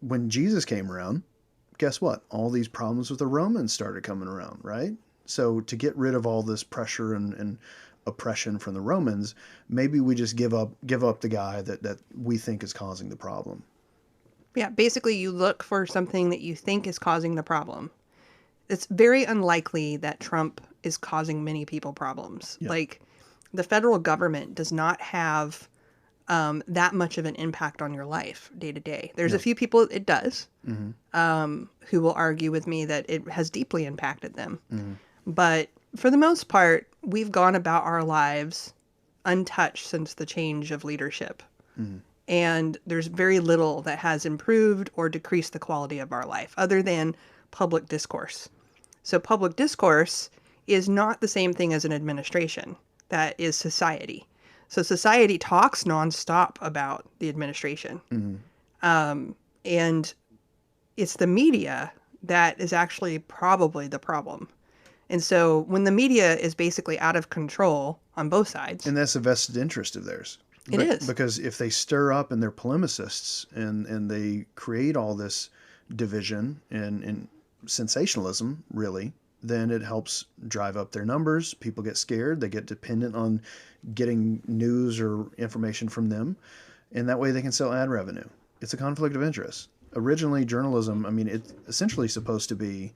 when Jesus came around, guess what? All these problems with the Romans started coming around, right? So to get rid of all this pressure and oppression from the Romans, maybe we just give up the guy that we think is causing the problem. Yeah, basically you look for something that you think is causing the problem. It's very unlikely that Trump is causing many people problems. Yeah. Like the federal government does not have that much of an impact on your life day to day. There's a few people it does who will argue with me that it has deeply impacted them. But for the most part, we've gone about our lives untouched since the change of leadership. And there's very little that has improved or decreased the quality of our life other than public discourse. So public discourse is not the same thing as an administration. That is society. So society talks nonstop about the administration. And it's the media that is actually probably the problem. And so when the media is basically out of control on both sides. And that's a vested interest of theirs. It is. Because if they stir up and they're polemicists and they create all this division and sensationalism, really, then it helps drive up their numbers. People get scared. They get dependent on getting news or information from them. And that way they can sell ad revenue. It's a conflict of interest. Originally, journalism, it's essentially supposed to be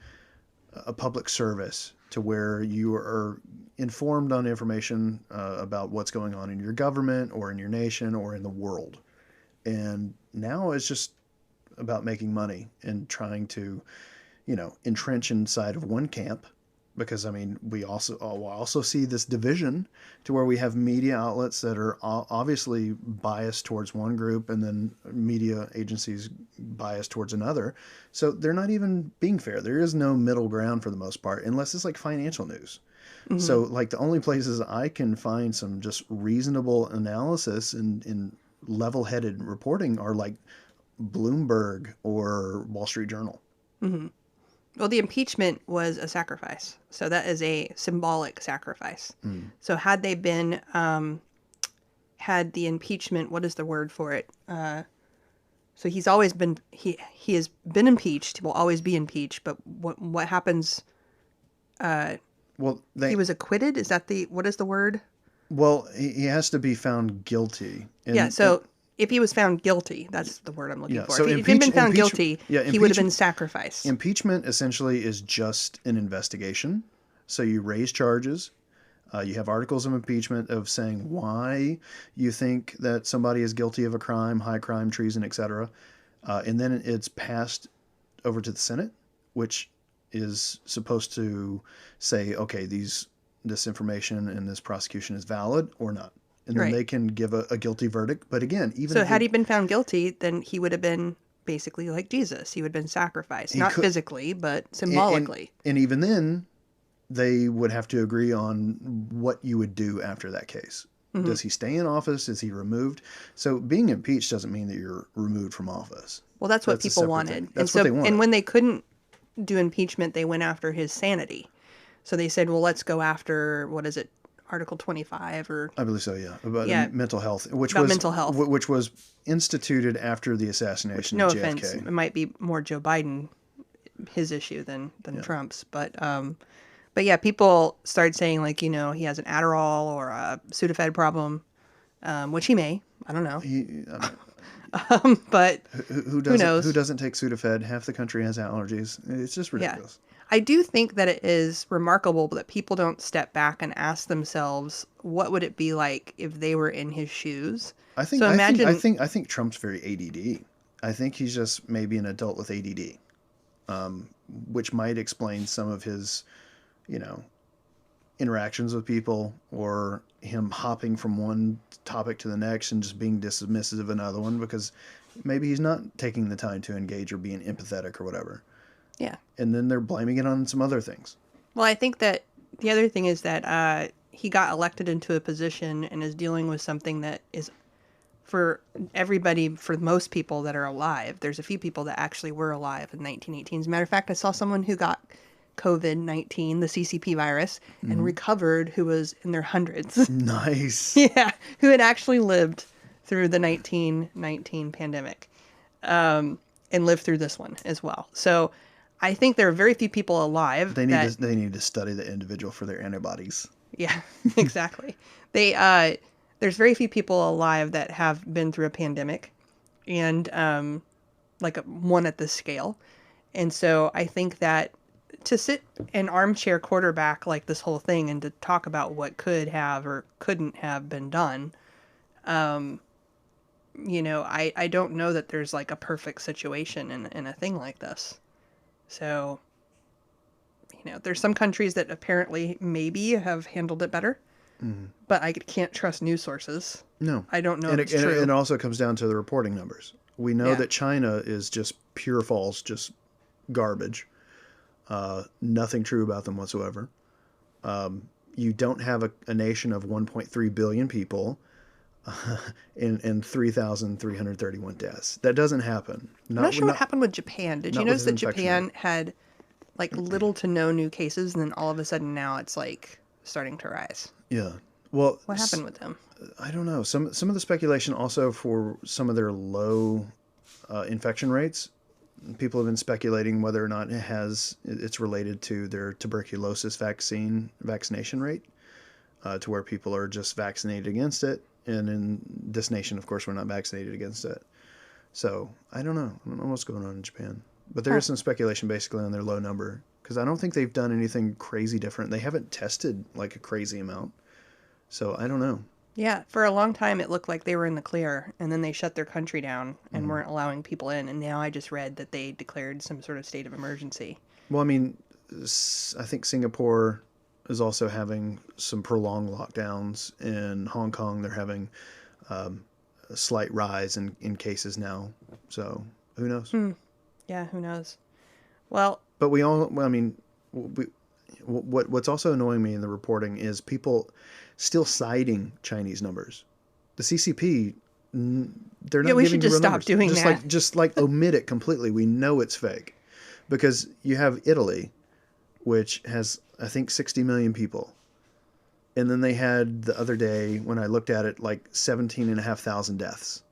a public service to where you are informed on information about what's going on in your government or in your nation or in the world. And now it's just about making money and trying to, entrench inside of one camp. Because, we also see this division to where we have media outlets that are obviously biased towards one group and then media agencies biased towards another. So they're not even being fair. There is no middle ground for the most part, unless it's like financial news. So like the only places I can find some just reasonable analysis and level-headed reporting are like Bloomberg or Wall Street Journal. Well, the impeachment was a sacrifice. So that is a symbolic sacrifice. So had they been, had the impeachment, what is the word for it? So he's always been, he has been impeached. He will always be impeached. But what happens? Well, He was acquitted. Is that what is the word? Well, he has to be found guilty. Yeah. So if he was found guilty, that's the word I'm looking for. So If he had been found guilty, yeah, he would have been sacrificed. Impeachment essentially is just an investigation. So you raise charges. You have articles of impeachment of saying why you think that somebody is guilty of a crime, high crime, treason, etc. And then it's passed over to the Senate, which is supposed to say, okay, this information and this prosecution is valid or not. And then they can give a guilty verdict. But again, even had he been found guilty, then he would have been basically like Jesus. He would have been sacrificed, not physically, but symbolically. And even then, they would have to agree on what you would do after that case. Does he stay in office? Is he removed? So being impeached doesn't mean that you're removed from office. Well, that's what people wanted. That's what they wanted. And when they couldn't do impeachment, they went after his sanity. So they said, well, let's go after, what is it, Article 25 or... I believe so, yeah. About mental health. Which was instituted after the assassination of JFK. No offense, it might be more Joe Biden, his issue than Trump's. But yeah, people started saying, like, he has an Adderall or a Sudafed problem, which he may. I don't know. But who knows? Who doesn't take Sudafed? Half the country has allergies. It's just ridiculous. Yeah. I do think that it is remarkable that people don't step back and ask themselves, what would it be like if they were in his shoes? I think Trump's very ADD. I think he's just maybe an adult with ADD, which might explain some of his, interactions with people, or him hopping from one topic to the next and just being dismissive of another one, because maybe he's not taking the time to engage or being empathetic or whatever. Yeah. And then they're blaming it on some other things. Well, I think that the other thing is that he got elected into a position and is dealing with something that is, for everybody, for most people that are alive, there's a few people that actually were alive in 1918. As a matter of fact, I saw someone who got COVID-19, the CCP virus, and recovered, who was in their hundreds. Nice. Yeah, who had actually lived through the 1919 pandemic and lived through this one as well. So I think there are very few people alive. They need to study the individual for their antibodies. Yeah, exactly. There's very few people alive that have been through a pandemic, and one at this scale. And so I think that to sit an armchair quarterback like this whole thing and to talk about what could have or couldn't have been done, I don't know that there's like a perfect situation in a thing like this. So, there's some countries that apparently maybe have handled it better, but I can't trust news sources. No. I don't know if it's true. And it also comes down to the reporting numbers. We know that China is just pure false, just garbage. Nothing true about them whatsoever. You don't have a nation of 1.3 billion people and 3,331 deaths. That doesn't happen. I'm not sure what happened with Japan. Did you notice that Japan had like little to no new cases, and then all of a sudden now it's like starting to rise? Yeah. Well, what happened with them? I don't know. Some of the speculation also for some of their low infection rates. People have been speculating whether or not it's related to their tuberculosis vaccination rate, to where people are just vaccinated against it. And in this nation, of course, we're not vaccinated against it. So I don't know. I don't know what's going on in Japan. But there is some speculation basically on their low number, because I don't think they've done anything crazy different. They haven't tested like a crazy amount. So I don't know. Yeah, for a long time it looked like they were in the clear, and then they shut their country down and weren't allowing people in. And now I just read that they declared some sort of state of emergency. Well, I mean, I think Singapore is also having some prolonged lockdowns. In Hong Kong, they're having a slight rise in cases now. So who knows? Yeah, who knows? Well, but what's also annoying me in the reporting is people still citing Chinese numbers. The CCP they're not Yeah, we giving should you just real stop numbers. doing just that. Just like omit it completely. We know it's fake. Because you have Italy, which has, I think, 60 million people. And then they had the other day, when I looked at it, like 17,500 deaths.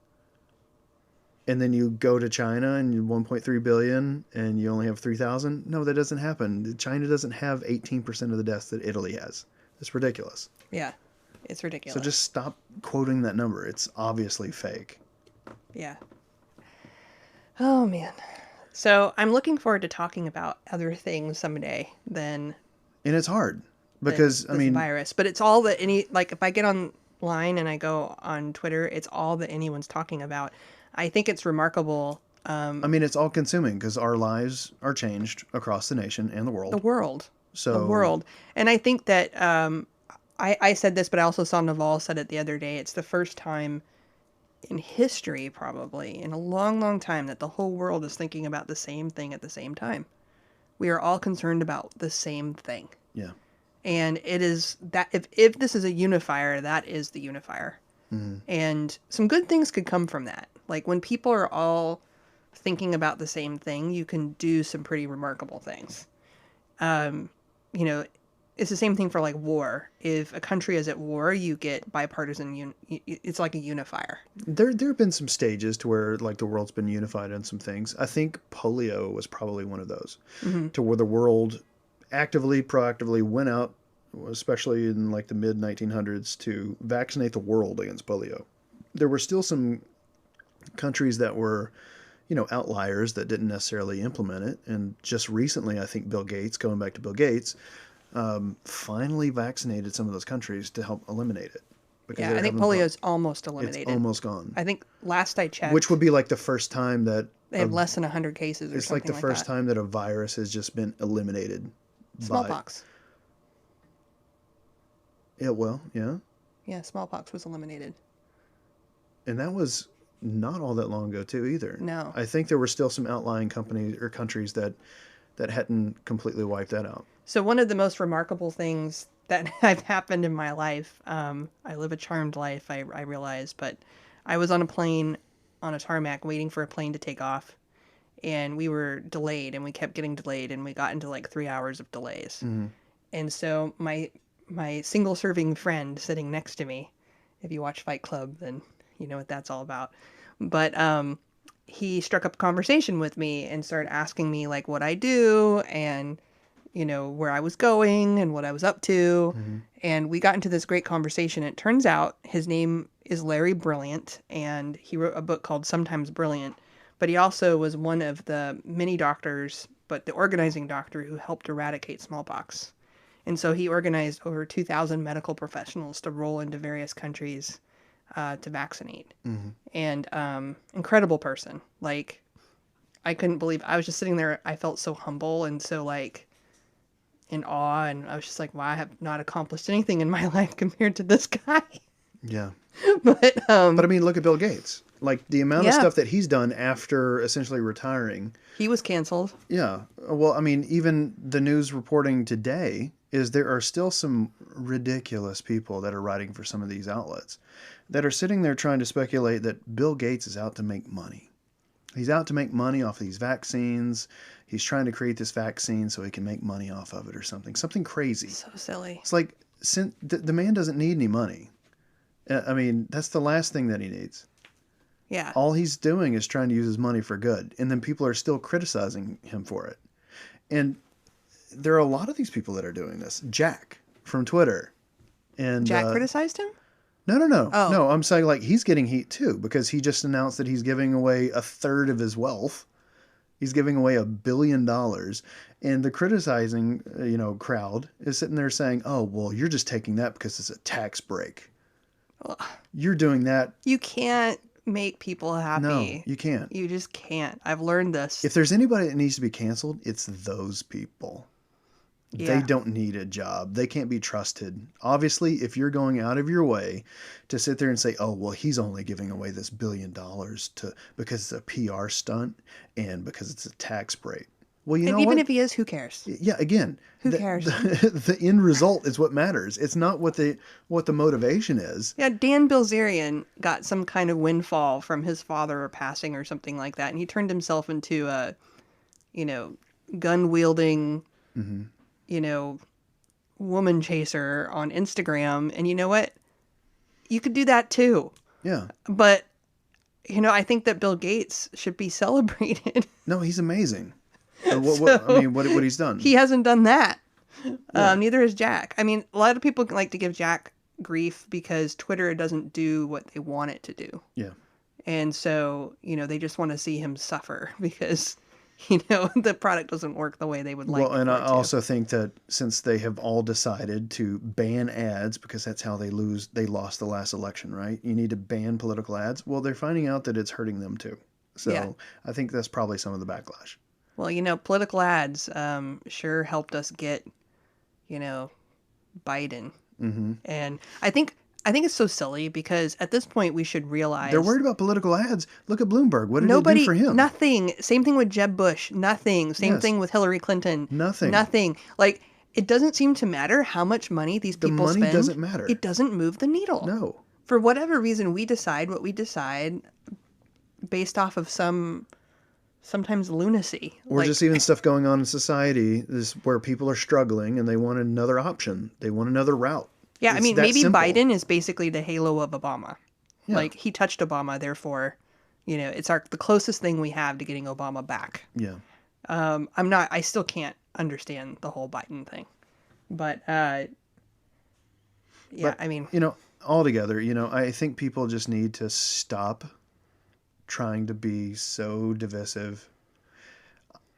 And then you go to China and you're 1.3 billion and you only have 3,000. No, that doesn't happen. China doesn't have 18% of the deaths that Italy has. It's ridiculous. Yeah, it's ridiculous. So just stop quoting that number. It's obviously fake. Yeah. Oh, man. So I'm looking forward to talking about other things someday than And it's hard because, this virus. But it's all that if I get online and I go on Twitter, it's all that anyone's talking about. I think it's remarkable. it's all consuming because our lives are changed across the nation and the world. The world. So The world. And I think that I said this, but I also saw Naval said it the other day. It's the first time in history, probably, in a long, long time, that the whole world is thinking about the same thing at the same time. We are all concerned about the same thing. Yeah. And it is that if this is a unifier, that is the unifier. Mm-hmm. And some good things could come from that. Like when people are all thinking about the same thing, you can do some pretty remarkable things. It's the same thing for like war. If a country is at war, you get bipartisan. It's like a unifier. There have been some stages to where like the world's been unified on some things. I think polio was probably one of those, to where the world proactively went out, especially in like the mid 1900s, to vaccinate the world against polio. There were still some countries that were, outliers that didn't necessarily implement it. And just recently, I think Bill Gates, going back to Bill Gates, finally vaccinated some of those countries to help eliminate it. Yeah, I think polio is almost eliminated. It's almost gone. I think last I checked, Which would be like the first time that they have less than 100 cases. Or it's like something the first that. time that a virus has just been eliminated. Smallpox. Yeah, well, yeah. Yeah, smallpox was eliminated. And that was not all that long ago too either. No. I think there were still some outlying companies or countries that hadn't completely wiped that out. So one of the most remarkable things that have happened in my life, I live a charmed life, I realize, but I was on a plane on a tarmac waiting for a plane to take off, and we were delayed, and we kept getting delayed, and we got into like 3 hours of delays. Mm-hmm. And so my single serving friend sitting next to me, if you watch Fight Club, then you know what that's all about. But he struck up a conversation with me and started asking me like what I do and where I was going and what I was up to. Mm-hmm. And we got into this great conversation. It turns out his name is Larry Brilliant, and he wrote a book called Sometimes Brilliant. But he also was one of the many doctors, but the organizing doctor who helped eradicate smallpox. And so he organized over 2,000 medical professionals to roll into various countries to vaccinate. Mm-hmm. And incredible person. Like, I couldn't believe, I was just sitting there, I felt so humble and so like in awe, and I was just like, wow, I have not accomplished anything in my life compared to this guy. Yeah. But I mean, look at Bill Gates. Like the amount of stuff that he's done after essentially retiring. He was canceled. Yeah. Well, I mean, even the news reporting today is there are still some ridiculous people that are writing for some of these outlets that are sitting there trying to speculate that Bill Gates is out to make money. He's out to make money off of these vaccines. He's trying to create this vaccine so he can make money off of it or something. Something crazy. So silly. It's like the man doesn't need any money. I mean, that's the last thing that he needs. Yeah. All he's doing is trying to use his money for good. And then people are still criticizing him for it. And there are a lot of these people that are doing this. Jack from Twitter. And Jack criticized him? No. Oh. No, I'm saying like he's getting heat too because he just announced that he's giving away a third of his wealth. He's giving away $1 billion. And the criticizing, crowd is sitting there saying, oh, well, you're just taking that because it's a tax break. Ugh. You're doing that. You can't make people happy. No, you can't. You just can't. I've learned this. If there's anybody that needs to be canceled, it's those people. Yeah. They don't need a job. They can't be trusted. Obviously, if you're going out of your way to sit there and say, oh, well, he's only giving away this $1 billion because it's a PR stunt and because it's a tax break. Well, you And know even what? if he is, who cares? Yeah, again, Who cares? The end result is what matters. It's not what the motivation is. Yeah, Dan Bilzerian got some kind of windfall from his father passing or something like that, and he turned himself into a, gun wielding, woman chaser on Instagram. And you know what? You could do that too. Yeah. But, I think that Bill Gates should be celebrated. No, he's amazing. What he's done. He hasn't done that. Yeah. Neither has Jack. I mean, a lot of people like to give Jack grief because Twitter doesn't do what they want it to do. Yeah. And so, they just want to see him suffer because, the product doesn't work the way they would like it. Well, and for I it to. also think that since they have all decided to ban ads because that's how they lost the last election, right? You need to ban political ads. Well, they're finding out that it's hurting them too. So Yeah. I think that's probably some of the backlash. Well, political ads sure helped us get, Biden. Mm-hmm. And I think it's so silly because at this point we should realize They're worried about political ads. Look at Bloomberg. What did it do for him? Nothing. Same thing with Jeb Bush. Nothing. Same Yes. thing with Hillary Clinton. Nothing. Nothing. Like, it doesn't seem to matter how much money these people spend. The money doesn't matter. It doesn't move the needle. No. For whatever reason, we decide what we decide based off of sometimes lunacy. Or just even stuff going on in society is where people are struggling and they want another option. They want another route. Yeah, It's I mean, that maybe simple. Biden is basically the halo of Obama. Yeah. Like, he touched Obama, therefore, it's the closest thing we have to getting Obama back. Yeah. I still can't understand the whole Biden thing. But, I mean. Altogether, I think people just need to stop trying to be so divisive.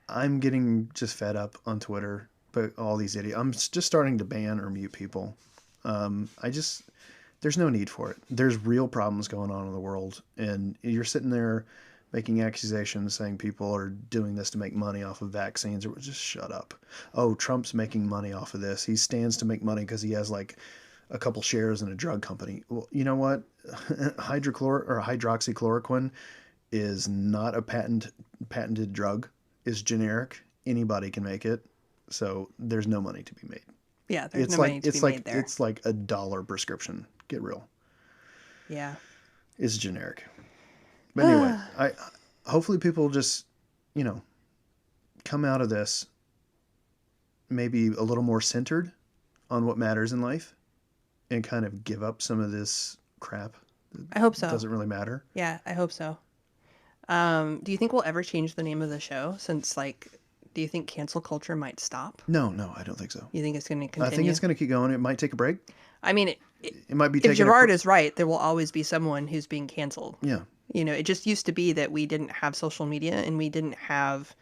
I'm getting just fed up on Twitter, but all these idiots. I'm just starting to ban or mute people. There's no need for it. There's real problems going on in the world, and you're sitting there making accusations saying people are doing this to make money off of vaccines. Or just shut up. Oh, Trump's making money off of this. He stands to make money because he has like a couple shares in a drug company. Well, you know what? Hydroxychloroquine is not a patented drug. It's generic. Anybody can make it. So there's no money to be made. Yeah, there's no money to be made there. It's like $1 prescription. Get real. Yeah. It's generic. But anyway, hopefully people just, come out of this maybe a little more centered on what matters in life and kind of give up some of this crap. I hope so. Doesn't really matter. Yeah, I hope so. Do you think we'll ever change the name of the show since, do you think cancel culture might stop? No, I don't think so. You think it's going to continue? I think it's going to keep going. It might take a break. I mean, It might be if taking Gerard is right, there will always be someone who's being canceled. Yeah. It just used to be that we didn't have social media and we didn't have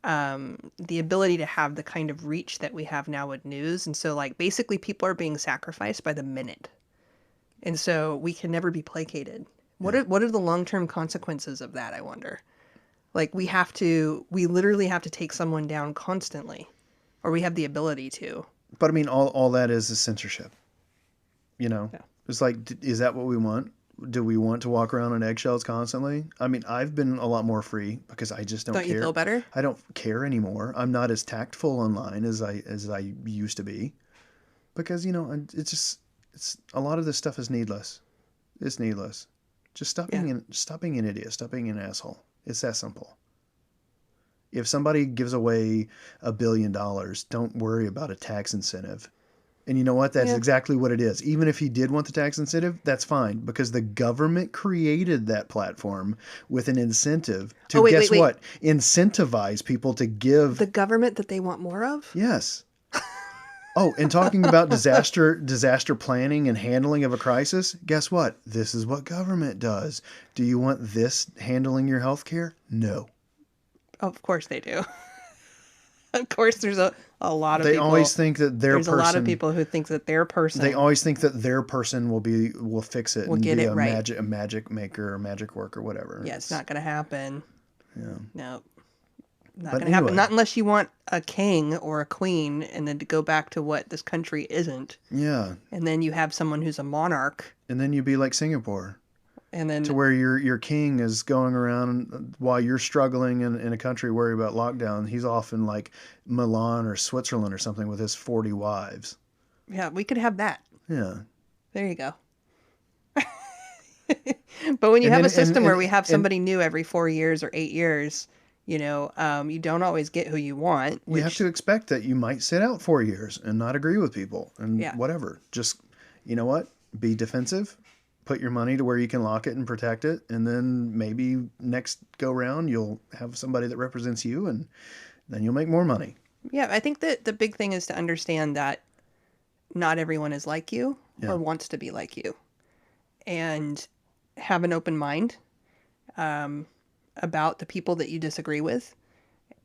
the ability to have the kind of reach that we have now with news. And so, basically people are being sacrificed by the minute. And so we can never be placated. What are the long-term consequences of that, I wonder? We literally have to take someone down constantly, or we have the ability to. But I mean, all that is censorship. Yeah. It's like, is that what we want? Do we want to walk around on eggshells constantly? I mean, I've been a lot more free because I just don't care. Don't you feel better? I don't care anymore. I'm not as tactful online as I used to be, because it's a lot of this stuff is needless. It's needless. Just stop being an idiot. Stop being an asshole. It's that simple. If somebody gives away $1 billion, don't worry about a tax incentive. And you know what? That's exactly what it is. Even if he did want the tax incentive, that's fine, because the government created that platform with an incentive to, what? Incentivize people to give. The government that they want more of? Yes. Oh, and talking about disaster planning and handling of a crisis, guess what? This is what government does. Do you want this handling your health care? No. Of course they do. Of course there's a lot of people. They always think that there's a lot of people who think that their person. They always think that their person will fix it. Will get it right. A magic maker or magic worker, whatever. Yeah, it's not going to happen. Yeah. No. Not going to happen. Not unless you want a king or a queen and then to go back to what this country isn't. Yeah. And then you have someone who's a monarch. And then you be like Singapore. And then to where your king is going around while you're struggling in a country worried about lockdown. He's off in like Milan or Switzerland or something with his 40 wives. yeah, we could have that. Yeah. There you go. But when you have a system where we have somebody new every 4 years or 8 years, you don't always get who you want. You have to expect that you might sit out 4 years and not agree with people and Yeah. whatever. Just, you know what? Be defensive. Put your money to where you can lock it and protect it. And then maybe next go round, you'll have somebody that represents you and then you'll make more money. Yeah, I think that the big thing is to understand that not everyone is like you or wants to be like you. And have an open mind about the people that you disagree with.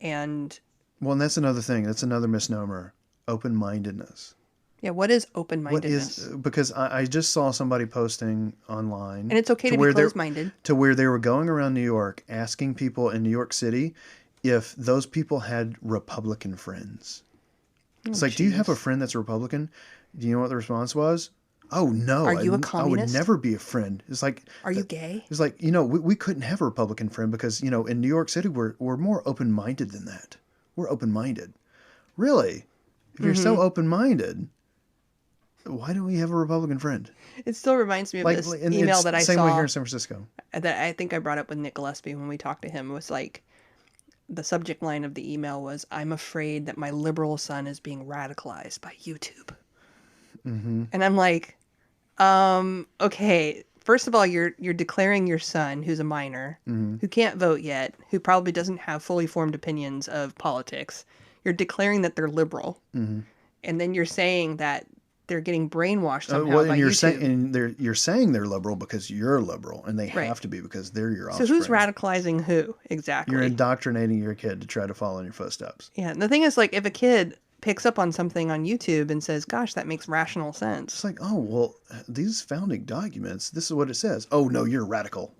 And that's another thing. That's another misnomer. Open-mindedness. yeah, what is open-mindedness? Because I just saw somebody posting online. And it's okay to be closed-minded. To where they were going around New York asking people in New York City if those people had Republican friends. It's like, do you have a friend that's a Republican? Do you know what the response was? Oh, no. Are you a I would communist? never be a friend. It's like... Are you gay? It's like, we couldn't have a Republican friend because, in New York City, we're more open-minded than that. We're open-minded. Really? If you're so open-minded, why don't we have a Republican friend? It still reminds me of this email that I saw. Same way here in San Francisco. That I think I brought up with Nick Gillespie when we talked to him. It was like, the subject line of the email was, "I'm afraid that my liberal son is being radicalized by YouTube." Mm-hmm. And I'm like, okay, first of all, you're declaring your son, who's a minor, who can't vote yet, who probably doesn't have fully formed opinions of politics. You're declaring that they're liberal. Mm-hmm. And then you're saying that they're getting brainwashed somehow by YouTube. You're saying they're liberal because you're liberal, and they have to be because they're your offspring. So who's radicalizing who, exactly? You're indoctrinating your kid to try to follow in your footsteps. Yeah, and the thing is, like, if a kid picks up on something on YouTube and says, gosh, that makes rational sense. It's like, oh, well, these founding documents, this is what it says. Oh, no, you're radical.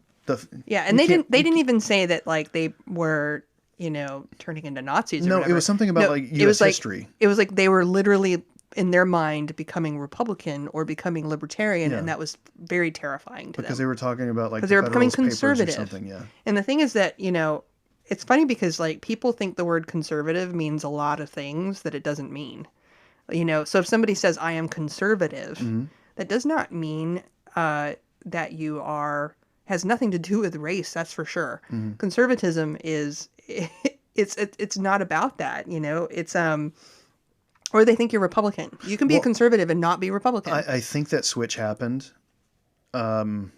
Yeah, and they didn't even say that, like, they were, turning into Nazis or whatever. It was something about, U.S. history. It was like they were literally, in their mind, becoming Republican or becoming libertarian, and that was very terrifying to them. Because they were talking about, like, because they were becoming conservative. Or something, yeah. And the thing is that, it's funny because, like, people think the word conservative means a lot of things that it doesn't mean. So if somebody says, I am conservative, that does not mean that you has nothing to do with race, that's for sure. Mm-hmm. Conservatism is, it's not about that, it's, or they think you're Republican. You can be a conservative and not be Republican. I think that switch happened in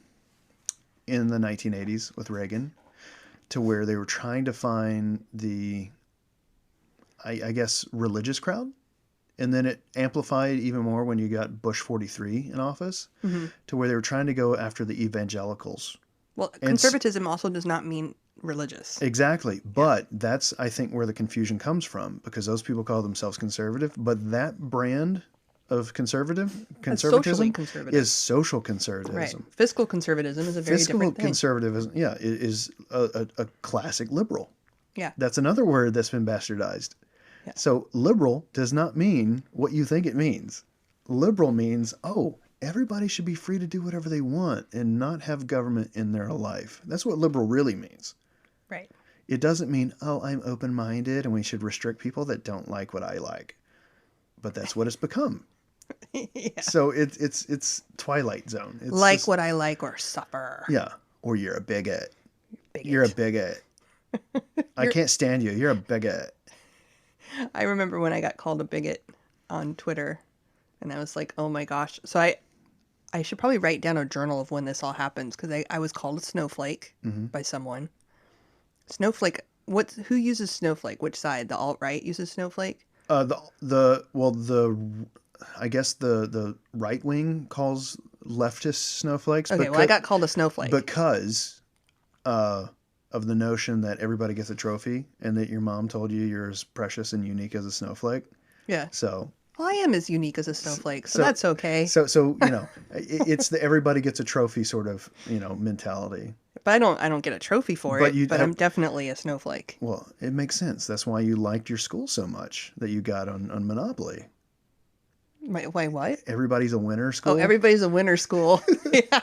the 1980s with Reagan, to where they were trying to find the, I guess, religious crowd. And then it amplified even more when you got Bush 43 in office, to where they were trying to go after the evangelicals. Well, conservatism also does not mean religious. Exactly. But that's, I think, where the confusion comes from, because those people call themselves conservative. But that brand of conservatism is social conservatism. Right. Fiscal conservatism is a very different thing. Fiscal conservatism, is a classic liberal. Yeah. That's another word that's been bastardized. Yeah. So liberal does not mean what you think it means. Liberal means, everybody should be free to do whatever they want and not have government in their life. That's what liberal really means. Right. It doesn't mean, I'm open-minded and we should restrict people that don't like what I like. But that's what it's become. Yeah. So it's Twilight Zone. It's like just, what I like or suffer. Yeah. Or you're a bigot. You're a bigot. I can't stand you. You're a bigot. I remember when I got called a bigot on Twitter, and I was like, oh my gosh. So I should probably write down a journal of when this all happens, because I was called a snowflake by someone. Snowflake. Who uses snowflake? Which side? The alt-right uses snowflake? I guess the right wing calls leftist snowflakes. Okay, I got called a snowflake because of the notion that everybody gets a trophy and that your mom told you you're as precious and unique as a snowflake. Yeah. So. Well, I am as unique as a snowflake, so that's okay. So it's the everybody gets a trophy sort of mentality. But I don't get a trophy for it. But I'm definitely a snowflake. Well, it makes sense. That's why you liked your school so much that you got on Monopoly. Wait, what? Everybody's a winner school. Oh, everybody's a winner school. Yeah.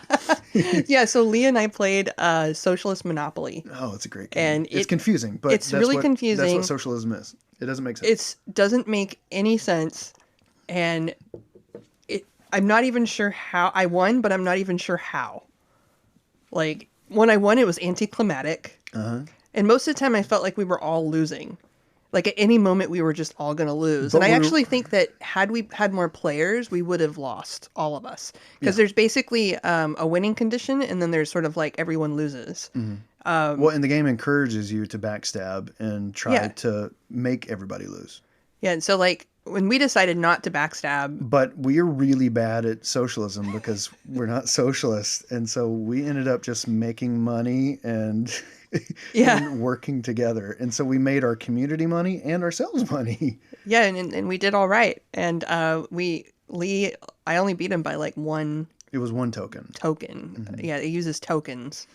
Yeah, so Lee and I played Socialist Monopoly. Oh, it's a great game. And It's confusing, but it's really confusing. That's what socialism is. It doesn't make sense. It doesn't make any sense, and I'm not even sure how I won, but I'm not even sure how. Like, when I won, it was anticlimactic, and most of the time I felt like we were all losing. Like, at any moment, we were just all going to lose. But and I actually think that had we had more players, we would have lost, all of us. Because there's basically a winning condition, and then there's sort of like everyone loses. Well, and the game encourages you to backstab and try to make everybody lose. Yeah, and so, like, when we decided not to backstab... But we're really bad at socialism because we're not socialists. And so we ended up just making money and... and working together. And so we made our community money and ourselves money. Yeah, and we did all right. And Lee, I only beat him by like one. It was one token. Yeah, it uses tokens.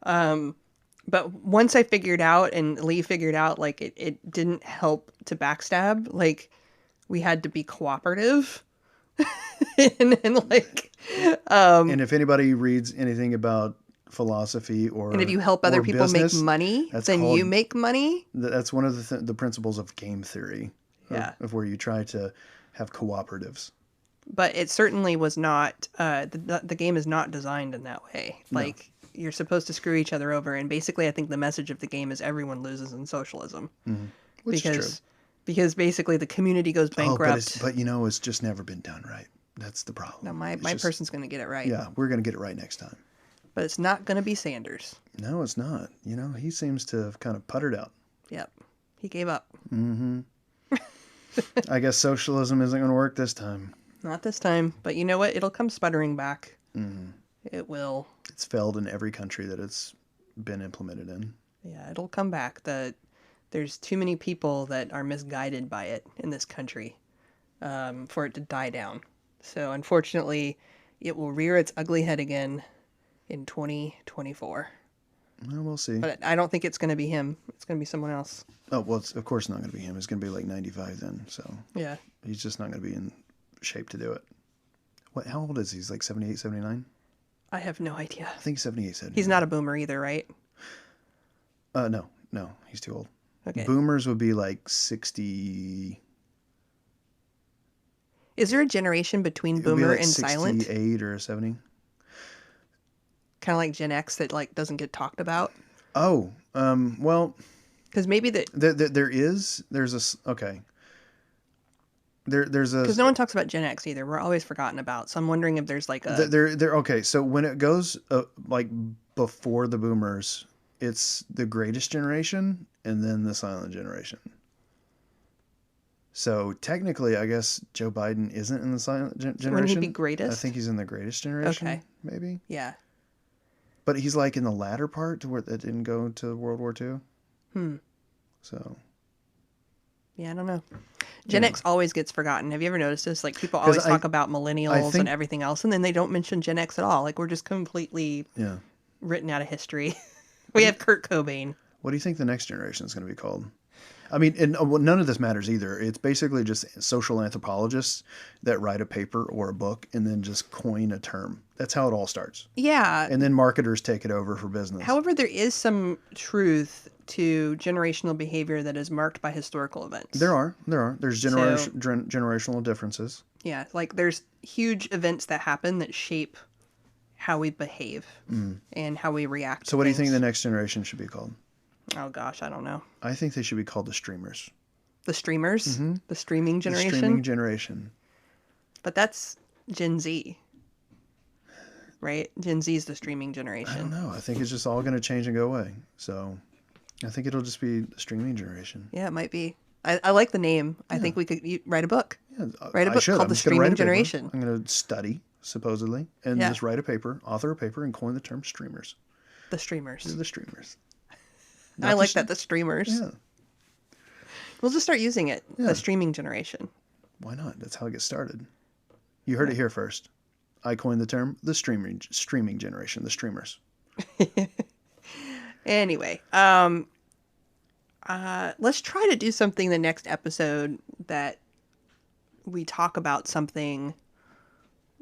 But once I figured out and Lee figured out, like, it didn't help to backstab. Like, we had to be cooperative. and like... and if anybody reads anything about philosophy and if you help other people business, make money, then you make money. That's one of the principles of game theory. Of where you try to have cooperatives. But it certainly was not. The game is not designed in that way. Like, you're supposed to screw each other over, and basically, I think the message of the game is everyone loses in socialism. Which is true. Because basically the community goes bankrupt. But you know, it's just never been done right. That's the problem. No, my person's going to get it right. Yeah, we're going to get it right next time. But it's not going to be Sanders. No, it's not. You know, he seems to have kind of puttered out. Yep. He gave up. I guess socialism isn't going to work this time. Not this time. But you know what? It'll come sputtering back. It will. It's failed in every country that it's been implemented in. Yeah, it'll come back. There's too many people that are misguided by it in this country for it to die down. So unfortunately, it will rear its ugly head again in 2024. Well, we'll see. But I don't think it's going to be him. It's going to be someone else. Oh, well, it's of course not going to be him. It's going to be like 95 then. So yeah, he's just not going to be in shape to do it. What? How old is he? He's like 78, 79? I have no idea. I think 78, 79. He's not a boomer either, right? No, he's too old. Okay. Boomers would be like 60. Is there a generation between boomer like and 68 silent? 68 or 70. Kind of like Gen X that like doesn't get talked about. Oh, well, because maybe there's a because no one talks about Gen X either. We're always forgotten about. So I'm wondering if there's like a okay. So when it goes like before the boomers, it's the greatest generation and then the silent generation. So technically, I guess Joe Biden isn't in the silent generation. Wouldn't he be greatest? I think he's in the greatest generation. Okay, maybe. Yeah. But he's like in the latter part to where it didn't go to World War II. So. Yeah, I don't know. Gen X always gets forgotten. Have you ever noticed this? Like, people always talk about millennials and everything else, and then they don't mention Gen X at all. Like, we're just completely written out of history. We have Kurt Cobain. What do you think the next generation is going to be called? I mean, and none of this matters either. It's basically just social anthropologists that write a paper or a book and then just coin a term. That's how it all starts. Yeah. And then marketers take it over for business. However, there is some truth to generational behavior that is marked by historical events. There are. There's generational differences. Yeah, like there's huge events that happen that shape how we behave and how we react. So what do you think the next generation should be called? Oh gosh, I don't know. I think they should be called the streamers. The streamers? Mm-hmm. The streaming generation? The streaming generation. But that's Gen Z. Right? Gen Z is the streaming generation. I don't know. I think it's just all going to change and go away. So I think it'll just be the streaming generation. Yeah, it might be. I like the name. I think we could write a book. Yeah, write a book called The Streaming Generation. I'm going to study, supposedly, and just write a paper, author a paper, and coin the term streamers. The streamers. The streamers. I like that, the streamers. Yeah. We'll just start using it, the streaming generation. Why not? That's how it gets started. You heard it here first. I coined the term, the streaming generation, the streamers. Anyway, let's try to do something the next episode that we talk about something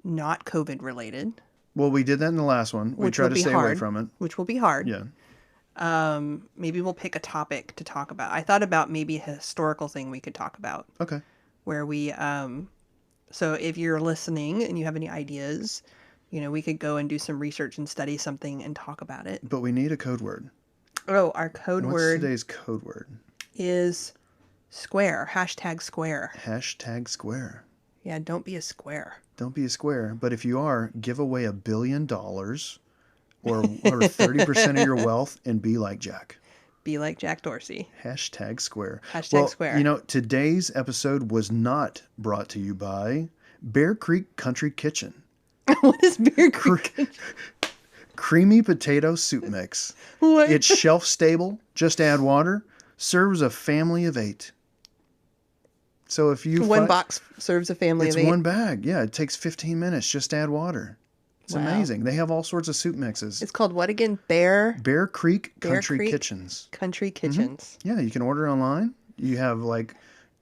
not COVID related. Well, we did that in the last one. We Which try will to be stay away hard. from it. Which will be hard. Yeah. Maybe we'll pick a topic to talk about. I thought about maybe a historical thing we could talk about. Okay. Where we, so if you're listening and you have any ideas, we could go and do some research and study something and talk about it. But we need a code word. Oh, our code What's word today's code word? is square. Hashtag square. Hashtag square. Yeah, don't be a square. Don't be a square. But if you are, give away $1 billion or 30% of your wealth and be like Jack. Be like Jack Dorsey. Hashtag square. Hashtag square. Today's episode was not brought to you by Bear Creek Country Kitchen. What is Bear Creek? Creamy potato soup mix. What? It's shelf stable. Just add water. Serves a family of 8. So if you One box serves a family of 8. It's one bag. Yeah, it takes 15 minutes. Just add water. It's amazing. They have all sorts of soup mixes. It's called what again? Bear Creek Country Creek Kitchens. Country Kitchens. Yeah, you can order online. You have like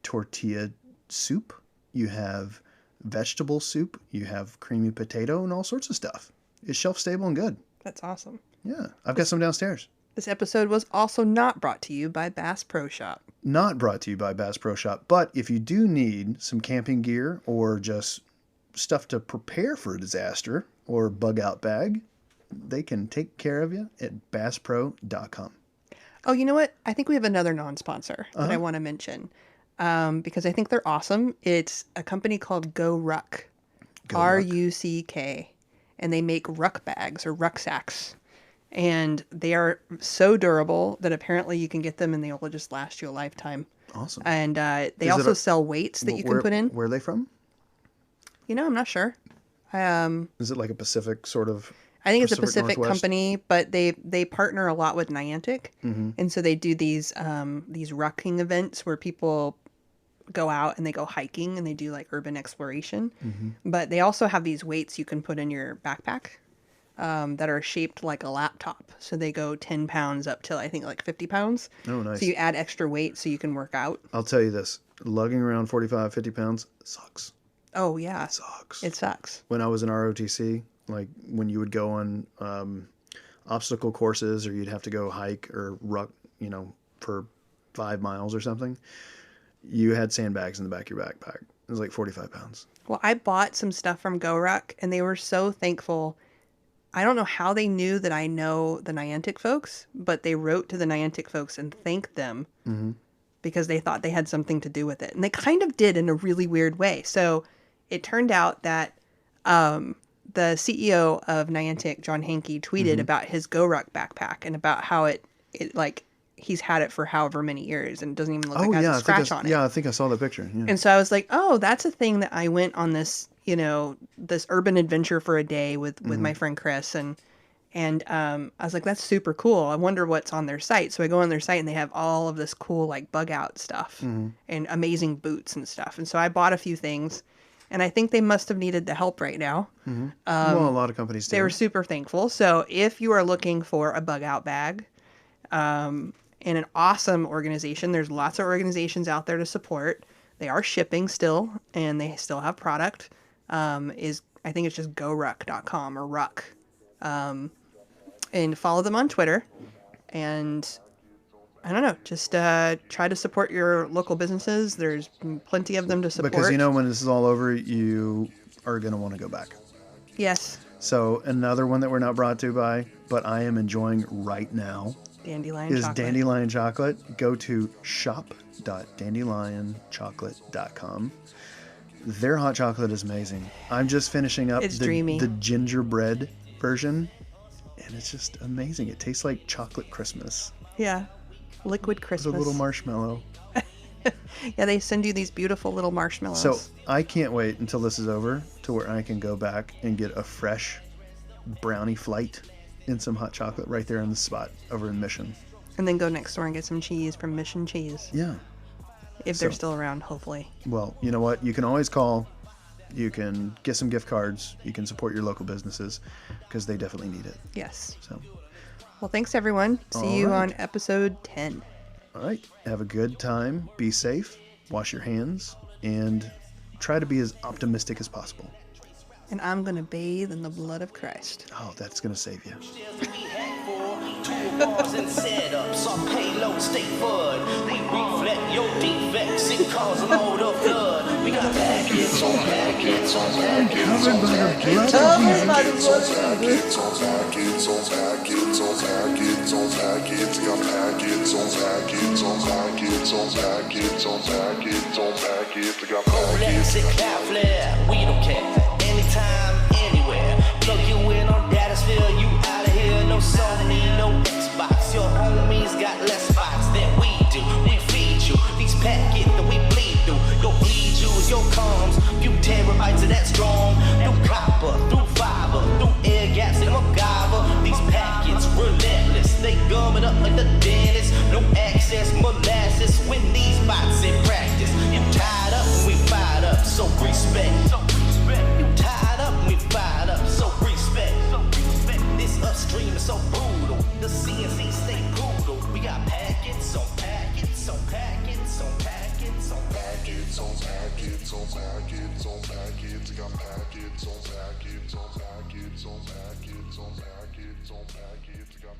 tortilla soup. You have vegetable soup. You have creamy potato and all sorts of stuff. It's shelf stable and good. That's awesome. Yeah, I've got some downstairs. This episode was also not brought to you by Bass Pro Shop. Not brought to you by Bass Pro Shop, but if you do need some camping gear or just stuff to prepare for a disaster or bug out bag, they can take care of you at basspro.com. Oh, you know what? I think we have another non-sponsor that I want to mention because I think they're awesome. It's a company called Go Ruck. R-U-C-K. And they make ruck bags or rucksacks. And they are so durable that apparently you can get them and they will just last you a lifetime. Awesome. And they also sell weights that you can put in. Where are they from? I'm not sure. Is it like a Pacific sort of? I think it's a Pacific Northwest? company, but they partner a lot with Niantic. And so they do these rucking events where people go out and they go hiking and they do like urban exploration. But they also have these weights you can put in your backpack. That are shaped like a laptop. So they go 10 pounds up to, I think, like 50 pounds. Oh, nice. So you add extra weight so you can work out. I'll tell you this. Lugging around 45, 50 pounds sucks. Oh, yeah. It sucks. It sucks. When I was in ROTC, like when you would go on obstacle courses or you'd have to go hike or ruck, for 5 miles or something, you had sandbags in the back of your backpack. It was like 45 pounds. Well, I bought some stuff from GoRuck and they were so thankful. I don't know how they knew that I know the Niantic folks, but they wrote to the Niantic folks and thanked them because they thought they had something to do with it. And they kind of did in a really weird way. So it turned out that the CEO of Niantic, John Hankey, tweeted about his GoRuck backpack and about how it like he's had it for however many years and doesn't even look like it has a scratch on it. Yeah, I think I saw the picture. Yeah. And so I was like, oh, that's a thing that I went on this, this urban adventure for a day with my friend Chris. And I was like, that's super cool. I wonder what's on their site. So I go on their site and they have all of this cool, like bug out stuff and amazing boots and stuff. And so I bought a few things and I think they must have needed the help right now. Well, a lot of companies do. They were super thankful. So if you are looking for a bug out bag, in an awesome organization, there's lots of organizations out there to support. They are shipping still, and they still have product. I think it's just goruck.com or ruck. And follow them on Twitter. And I don't know, just try to support your local businesses. There's plenty of them to support. Because when this is all over, you are going to want to go back. Yes. So another one that we're not brought to by, but I am enjoying right now, Dandelion is chocolate. Dandelion Chocolate. Go to shop.dandelionchocolate.com. Their hot chocolate is amazing. I'm just finishing up the gingerbread version, and it's just amazing. It tastes like chocolate Christmas. Yeah, liquid Christmas. With a little marshmallow. Yeah, they send you these beautiful little marshmallows. So I can't wait until this is over to where I can go back and get a fresh brownie flight and some hot chocolate right there in the spot over in Mission. And then go next door and get some cheese from Mission Cheese. Yeah. If they're still around, hopefully. Well, you know what? You can always call. You can get some gift cards. You can support your local businesses because they definitely need it. Yes. So. Well, thanks, everyone. See you on episode 10. All right. Have a good time. Be safe. Wash your hands. And try to be as optimistic as possible. And I'm going to bathe in the blood of Christ. Oh, that's going to save you. Toolbars and setups, our payload stay fun. We reflect your defects and cause a load of blood. We got packets on packets on packets on packets on packets on packets on packets on packets on packets on packets. We got packets on packets on packets on packets on packets on packets. We got packets. Rolex and Cloudflare, we don't care. Anytime, anywhere. Plug you in on Datasphere, you out of here. No Sony, no Xbox. Your homies got less spots than we do. We feed you these packets that we bleed through. Your bleed you, your comms. Few terabytes of that strong. Through copper, through fiber, through air gaps and MacGyver. These packets relentless. They gum it up like the dentist. No access, molasses. When these bots in practice. You tied up, we fired up. So respect. You tied up, we fired up, so respect. This upstream is so brutal. The CNC stay brutal. We got packets on packets on packets on packets on packets on packets on packets on packets. We got packets on packets on packets on packets on packets on packets. We got